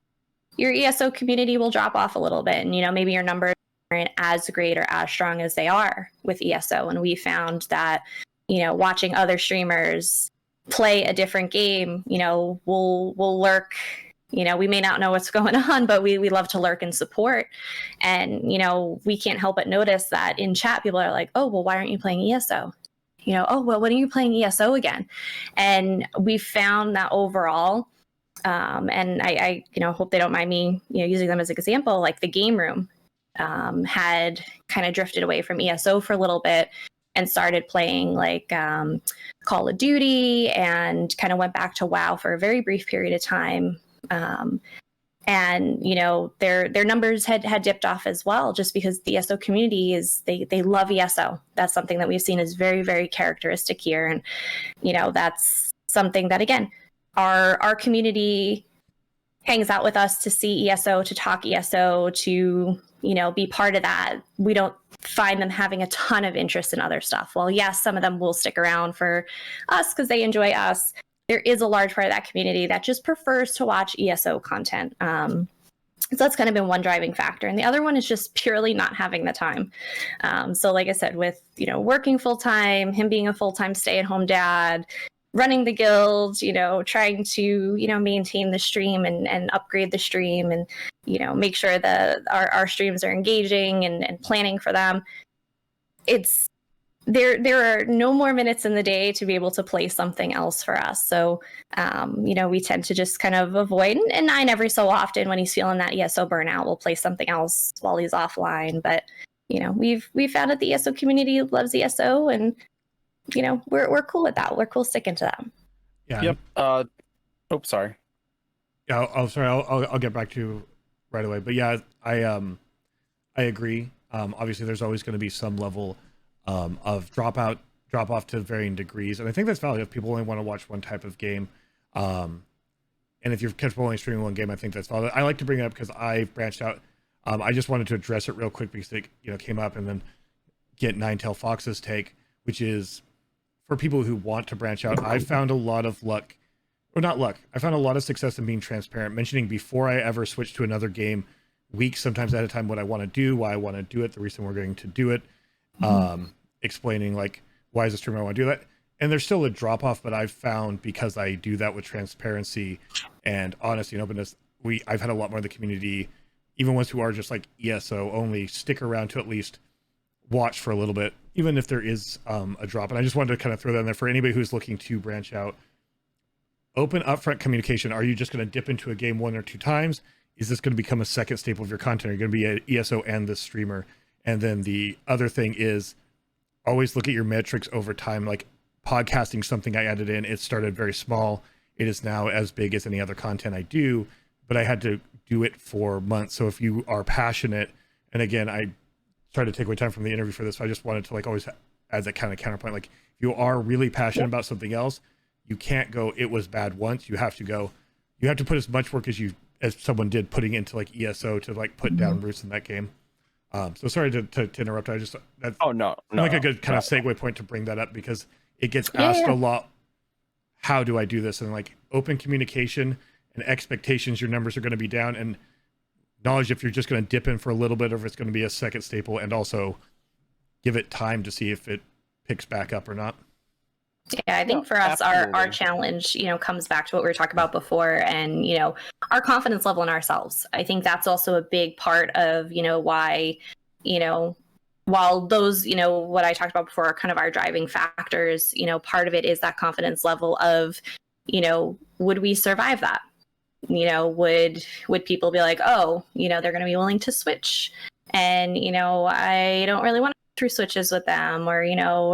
your ESO community will drop off a little bit. And, maybe your numbers aren't as great or as strong as they are with ESO. And we found that, watching other streamers play a different game, we'll lurk. We may not know what's going on, but we love to lurk and support. And, we can't help but notice that in chat, people are like, oh, well, why aren't you playing ESO? Oh, well, when are you playing ESO again? And we found that overall, and I hope they don't mind me, using them as an example, like the game room had kind of drifted away from ESO for a little bit and started playing like Call of Duty and kind of went back to WoW for a very brief period of time. And their numbers had dipped off as well, just because the ESO community they love ESO. That's something that we've seen is very, very characteristic here. And that's something that, again, our community hangs out with us to see ESO, to talk ESO, to be part of that. We don't find them having a ton of interest in other stuff. Well, yes, some of them will stick around for us because they enjoy us. There is a large part of that community that just prefers to watch ESO content. So that's kind of been one driving factor. And the other one is just purely not having the time. So like I said, with, working full time, him being a full-time stay-at-home dad, running the guild, trying to, maintain the stream and upgrade the stream and, make sure that our streams are engaging and planning for them. There are no more minutes in the day to be able to play something else for us. So, we tend to just kind of avoid, and Nine every so often when he's feeling that ESO burnout, will play something else while he's offline. But, we've found that the ESO community loves ESO, and, we're cool with that. We're cool sticking to that. Yeah. Yep. Sorry. Yeah. Sorry. I'll get back to you right away. But yeah, I agree. Obviously there's always going to be some level of drop off to varying degrees, and I think that's valid if people only want to watch one type of game, and if you're comfortable only streaming one game, I think that's valid. I like to bring it up because I've branched out. I just wanted to address it real quick because it came up, and then get Ninetail Fox's take, which is for people who want to branch out. I found a lot of luck, or not luck. I found a lot of success in being transparent, mentioning before I ever switch to another game, weeks, sometimes at a time, what I want to do, why I want to do it, the reason we're going to do it. Explaining like why is a streamer I want to do that, and there's still a drop off, but I've found because I do that with transparency and honesty and openness, I've had a lot more of the community, even ones who are just like ESO only, stick around to at least watch for a little bit, even if there is a drop. And I just wanted to kind of throw that in there for anybody who's looking to branch out. Open upfront communication. Are you just going to dip into a game one or two times? Is this going to become a second staple of your content? Are you going to be an ESO and this streamer? And then the other thing is always look at your metrics over time. Like podcasting, something I added in, it started very small. It is now as big as any other content I do, but I had to do it for months. So if you are passionate, and again, I tried to take away time from the interview for this, so I just wanted to like always add that kind of counterpoint. Like if you are really passionate about something else, you can't go, it was bad once. You have to put as much work as someone did putting into like ESO to like put down roots in that game. So sorry to interrupt. I just that's a good kind of segue point to bring that up, because it gets asked a lot. How do I do this? And like open communication and expectations, your numbers are going to be down, and knowledge if you're just going to dip in for a little bit or if it's going to be a second staple, and also give it time to see if it picks back up or not. Yeah, I think for us, our challenge, comes back to what we were talking about before, and, our confidence level in ourselves. I think that's also a big part of, why, while those, what I talked about before are kind of our driving factors, part of it is that confidence level of, would we survive that? Would people be like, oh, they're going to be willing to switch? And, I don't really want to through switches with them, or,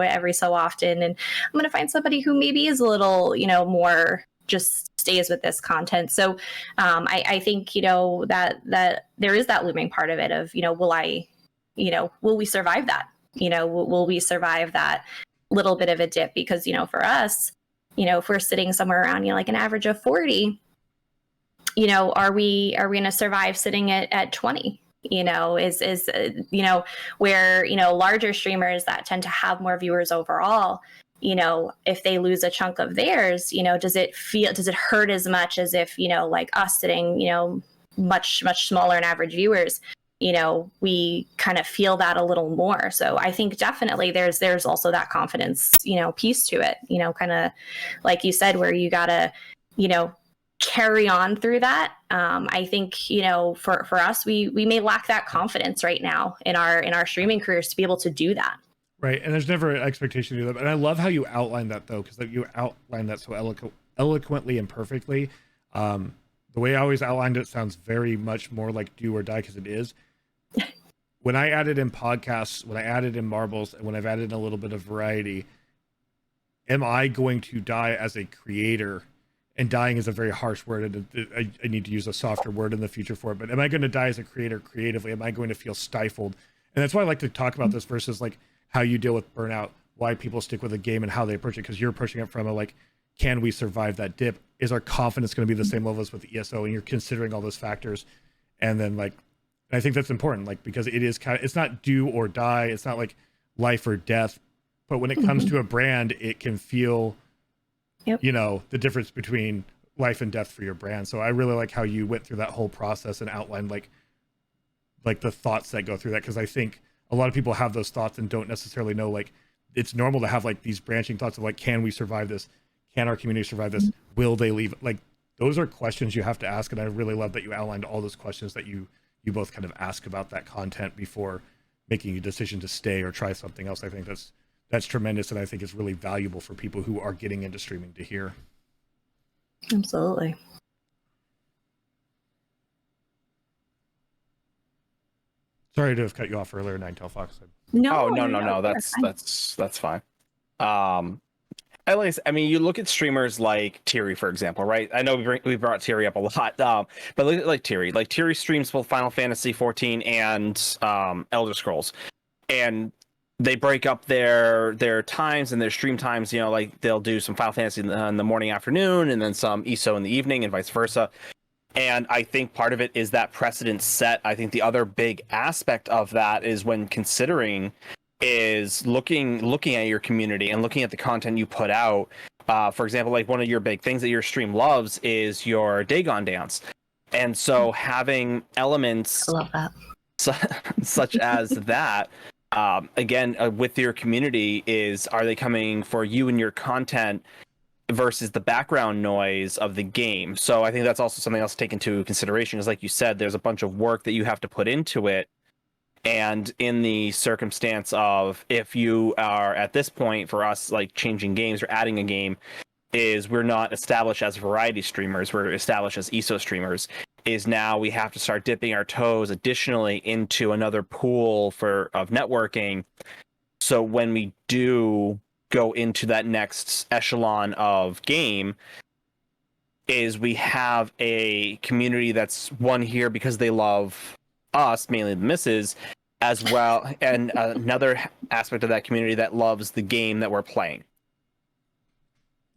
every so often. And I'm going to find somebody who maybe is a little, more just stays with this content. So I think, that there is that looming part of it of, will we survive that? Will we survive that little bit of a dip? Because, for us, if we're sitting somewhere around, like an average of 40, are we going to survive sitting at 20? Where, larger streamers that tend to have more viewers overall, if they lose a chunk of theirs, does it hurt as much as if, like us sitting, much, much smaller and average viewers, we kind of feel that a little more. So I think definitely there's also that confidence, piece to it, kind of like you said, where you gotta, carry on through that. I think, for us, we may lack that confidence right now in our streaming careers to be able to do that. Right. And there's never an expectation to do that. And I love how you outlined that, though, because you outlined that so eloquently and perfectly. The way I always outlined it sounds very much more like do or die, because it is. When I added in podcasts, when I added in marbles, and when I've added in a little bit of variety, am I going to die as a creator? And dying is a very harsh word, and I need to use a softer word in the future for it. But am I going to die as a creator creatively? Am I going to feel stifled? And that's why I like to talk about this versus like how you deal with burnout, why people stick with a game and how they approach it. Because you're approaching it from a like, can we survive that dip? Is our confidence going to be the same level as with ESO? And you're considering all those factors. And then like, I think that's important, like, because it is kind of, it's not do or die. It's not like life or death. But when it comes to a brand, it can feel, Yep. The difference between life and death for your brand. So I really like how you went through that whole process and outlined like the thoughts that go through that. Cause I think a lot of people have those thoughts and don't necessarily know, like, it's normal to have like these branching thoughts of like, can we survive this? Can our community survive this? Will they leave? Like, those are questions you have to ask. And I really love that you outlined all those questions that you both kind of ask about that content before making a decision to stay or try something else. I think that's tremendous, and I think it's really valuable for people who are getting into streaming to hear. Absolutely. Sorry to have cut you off earlier, Ninetale Fox. No, No. That's fine. At least, I mean, you look at streamers like Tiri, for example, right? I know we brought Tiri up a lot, but look at like Tiri. Like Tiri streams both Final Fantasy 14 and Elder Scrolls, and they break up their times and their stream times. Like they'll do some Final Fantasy in the morning, afternoon, and then some ESO in the evening, and vice versa. And I think part of it is that precedent set. I think the other big aspect of that is when considering is looking at your community and looking at the content you put out. For example, like one of your big things that your stream loves is your Dagon dance. And so having elements I love that. such as that, again, with your community are they coming for you and your content versus the background noise of the game? So I think that's also something else to take into consideration is, like you said, there's a bunch of work that you have to put into it. And in the circumstance of, if you are at this point for us, like changing games or adding a game, is we're not established as variety streamers, we're established as ESO streamers, is now we have to start dipping our toes additionally into another pool of networking. So when we do go into that next echelon of game, is we have a community that's one here because they love us, mainly the misses, as well, and another aspect of that community that loves the game that we're playing.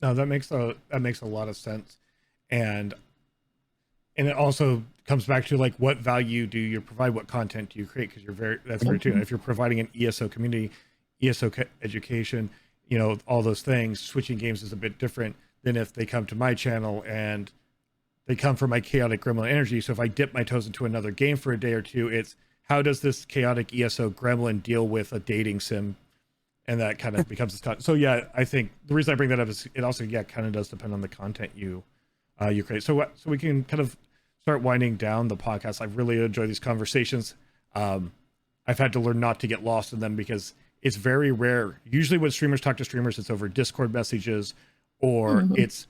No, that makes a lot of sense, and it also comes back to like, what value do you provide, what content do you create? Because that's very true. If you're providing an ESO community, ESO education, all those things, switching games is a bit different than if they come to my channel and they come for my chaotic gremlin energy. So if I dip my toes into another game for a day or two, it's how does this chaotic ESO gremlin deal with a dating sim? And that kind of becomes this content. So yeah, I think the reason I bring that up is it also, kind of does depend on the content you create. So we can kind of start winding down the podcast. I've really enjoyed these conversations. I've had to learn not to get lost in them because it's very rare. Usually when streamers talk to streamers, it's over Discord messages, or it's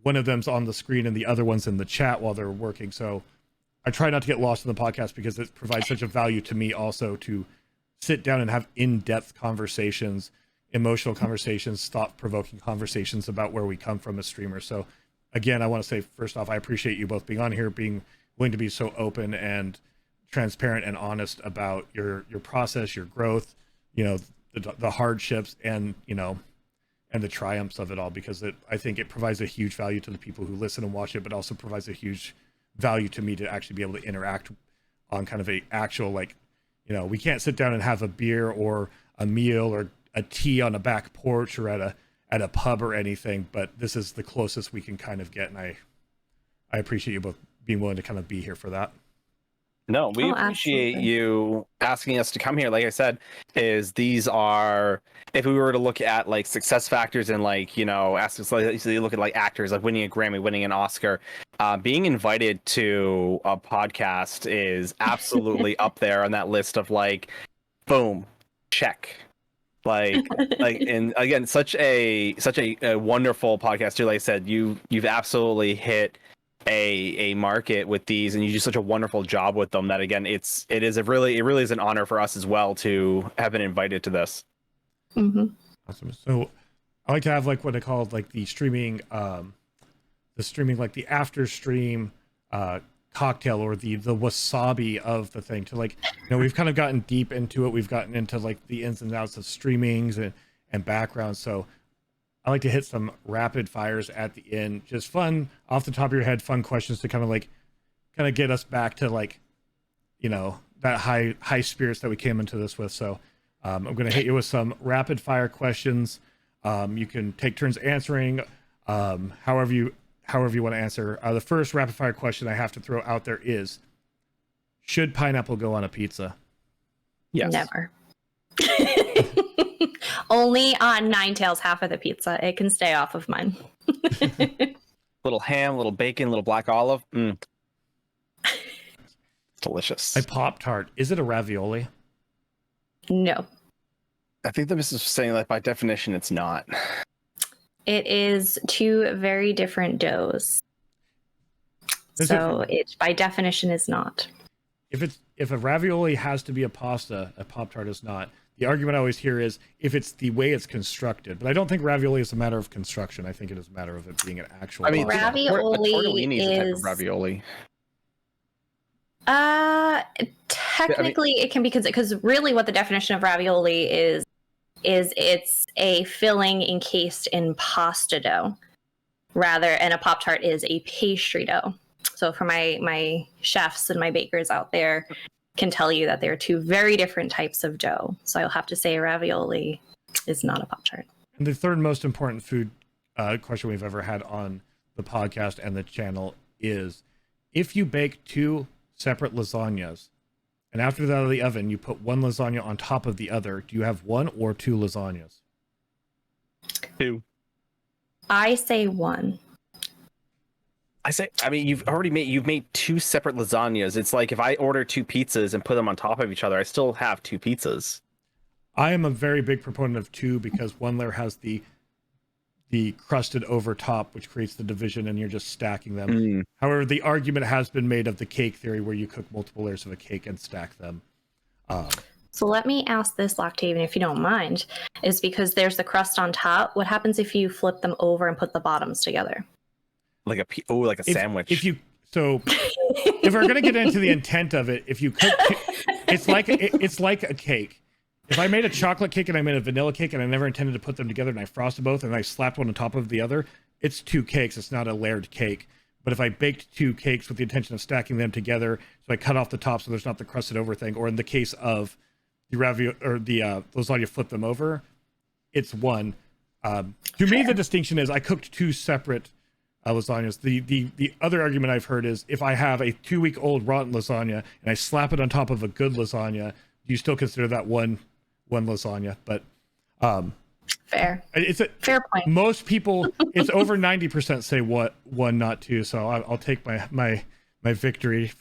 one of them's on the screen and the other one's in the chat while they're working. So I try not to get lost in the podcast because it provides such a value to me also to sit down and have in-depth conversations, emotional conversations, thought-provoking conversations about where we come from as streamers. So again, I want to say first off, I appreciate you both being on here, being willing to be so open and transparent and honest about your process, your growth, you know, the hardships and, you know, and the triumphs of it all, because I think it provides a huge value to the people who listen and watch it, but also provides a huge value to me to actually be able to interact on kind of a actual, like, you know, we can't sit down and have a beer or a meal or a tea on a back porch or at a pub or anything, but this is the closest we can kind of get. And I appreciate you both being willing to kind of be here for that. No, we appreciate you asking us to come here. Like I said, these are, if we were to look at like success factors and like, you know, ask us, like, so you look at like actors, like winning a Grammy, winning an Oscar, being invited to a podcast is absolutely up there on that list of like, boom, check. Like, and again, such a wonderful podcast too. Like I said, you've absolutely hit a market with these, and you do such a wonderful job with them that again, it really is an honor for us as well to have been invited to this. Mm-hmm. Awesome. So I like to have like what I call like the streaming like the after stream cocktail, or the wasabi of the thing, to like, you know, we've kind of gotten deep into it. We've gotten into like the ins and outs of streamings and backgrounds. So I like to hit some rapid fires at the end, just fun, off the top of your head, fun questions to kind of get us back to like, you know, that high spirits that we came into this with. So I'm going to hit you with some rapid fire questions. You can take turns answering, however you want to answer. The first rapid fire question I have to throw out there is, should pineapple go on a pizza? Yes. Never. Only on Ninetales half of the pizza. It can stay off of mine. Little ham, little bacon, little black olive. Delicious. A Pop-Tart, is it a ravioli? No. I think the missus was saying that by definition it's not. It is two very different doughs. So it by definition is not. If a ravioli has to be a pasta, a Pop-Tart is not. The argument I always hear is if it's the way it's constructed, but I don't think ravioli is a matter of construction. I think it is a matter of it being an actual. I mean, ravioli tortellini is a type of ravioli. Technically, it can be, because really, what the definition of ravioli is it's a filling encased in pasta dough, and a Pop-Tart is a pastry dough. So for my chefs and my bakers out there, can tell you that there are two very different types of dough. So I'll have to say a ravioli is not a Pop-Tart. And the third most important food question we've ever had on the podcast and the channel is, if you bake two separate lasagnas and after that out of the oven, you put one lasagna on top of the other, do you have one or two lasagnas? Two. I say one. You've made two separate lasagnas. It's like if I order two pizzas and put them on top of each other, I still have two pizzas. I am a very big proponent of two, because one layer has the crusted over top, which creates the division, and you're just stacking them. However, the argument has been made of the cake theory, where you cook multiple layers of a cake and stack them. So let me ask this, Loctavian, if you don't mind, is because there's the crust on top. What happens if you flip them over and put the bottoms together? Like a sandwich. If we're gonna get into the intent of it, if you cook, it's like a cake. If I made a chocolate cake and I made a vanilla cake and I never intended to put them together, and I frosted both and I slapped one on top of the other, it's two cakes. It's not a layered cake. But if I baked two cakes with the intention of stacking them together, so I cut off the top so there's not the crusted over thing, or in the case of the ravioli or the lasagna, flip them over, it's one. To me, the distinction is I cooked two separate lasagnas. The other argument I've heard is, if I have a 2-week-old rotten lasagna and I slap it on top of a good lasagna, do you still consider that one lasagna? But fair. It's a fair point. Most people, it's over 90% say one, not two. So I'll take my victory.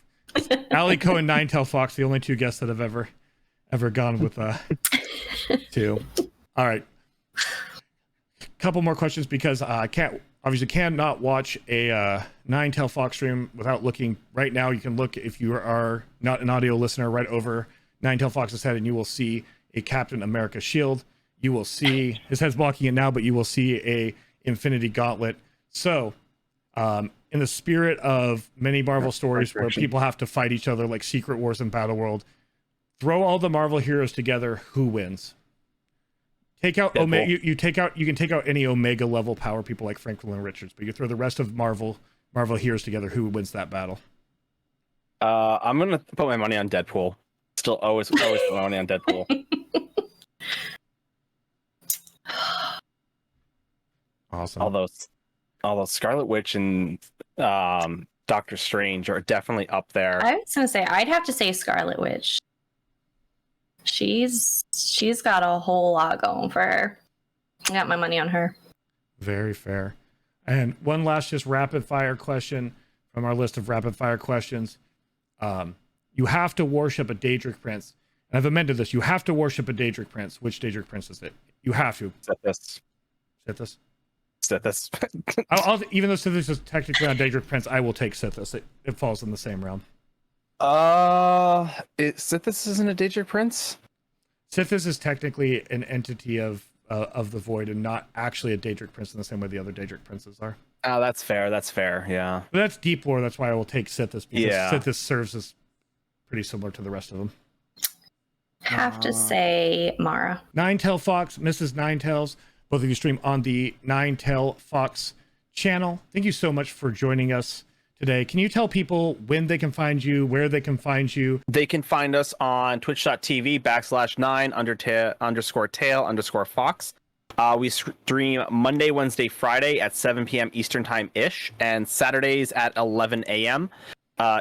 Ali Cohen, Ninetale Fox, the only two guests that have ever gone with two. All right. Couple more questions, because I cannot watch a Ninetale Fox stream without looking. Right now, you can look, if you are not an audio listener, right over Ninetale Fox's head, and you will see a Captain America shield. You will see his head's blocking it now, but you will see a Infinity Gauntlet. So, in the spirit of many Marvel stories where people have to fight each other like Secret Wars and Battle World, throw all the Marvel heroes together. Who wins? Take out Omega. You can take out any Omega level power people like Franklin Richards, but you throw the rest of Marvel heroes together. Who wins that battle? I'm gonna put my money on Deadpool. Still always put my money on Deadpool. Awesome. Although Scarlet Witch and Doctor Strange are definitely up there. I was gonna say I'd have to say Scarlet Witch. She's got a whole lot going for her. I got my money on her. Very fair. And one last just rapid fire question from our list of rapid fire questions. You have to worship a Daedric Prince. And I've amended this. You have to worship a Daedric Prince. Which Daedric Prince is it? You have to. Sithis. Even though Sithis is technically on Daedric Prince, I will take Sithis. It falls in the same realm. Sithis isn't a Daedric Prince? Sithis is technically an entity of the Void and not actually a Daedric Prince in the same way the other Daedric Princes are. Oh, that's fair, yeah. But that's deep lore, that's why I will take Sithis, because Sithis serves as pretty similar to the rest of them. Have to say Mara. Ninetale Fox, Mrs. Ninetales, both of you stream on the Ninetale Fox channel. Thank you so much for joining us today. Can you tell people when they can find you, where they can find you? They can find us on twitch.tv/9_tail_fox. We stream Monday, Wednesday, Friday at 7 p.m. Eastern Time-ish, and Saturdays at 11 a.m.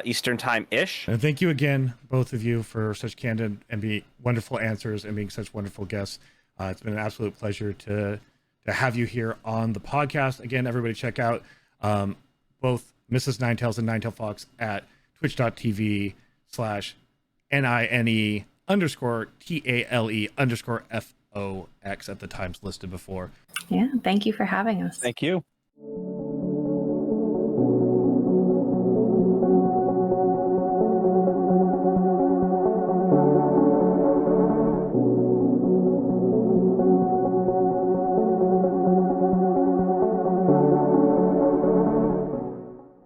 Eastern Time-ish. And thank you again, both of you, for such candid and wonderful answers and being such wonderful guests. It's been an absolute pleasure to have you here on the podcast. Again, everybody check out both Mrs. Ninetales and Ninetale Fox at twitch.tv/NINE_TALE_FOX at the times listed before. Yeah, thank you for having us. Thank you.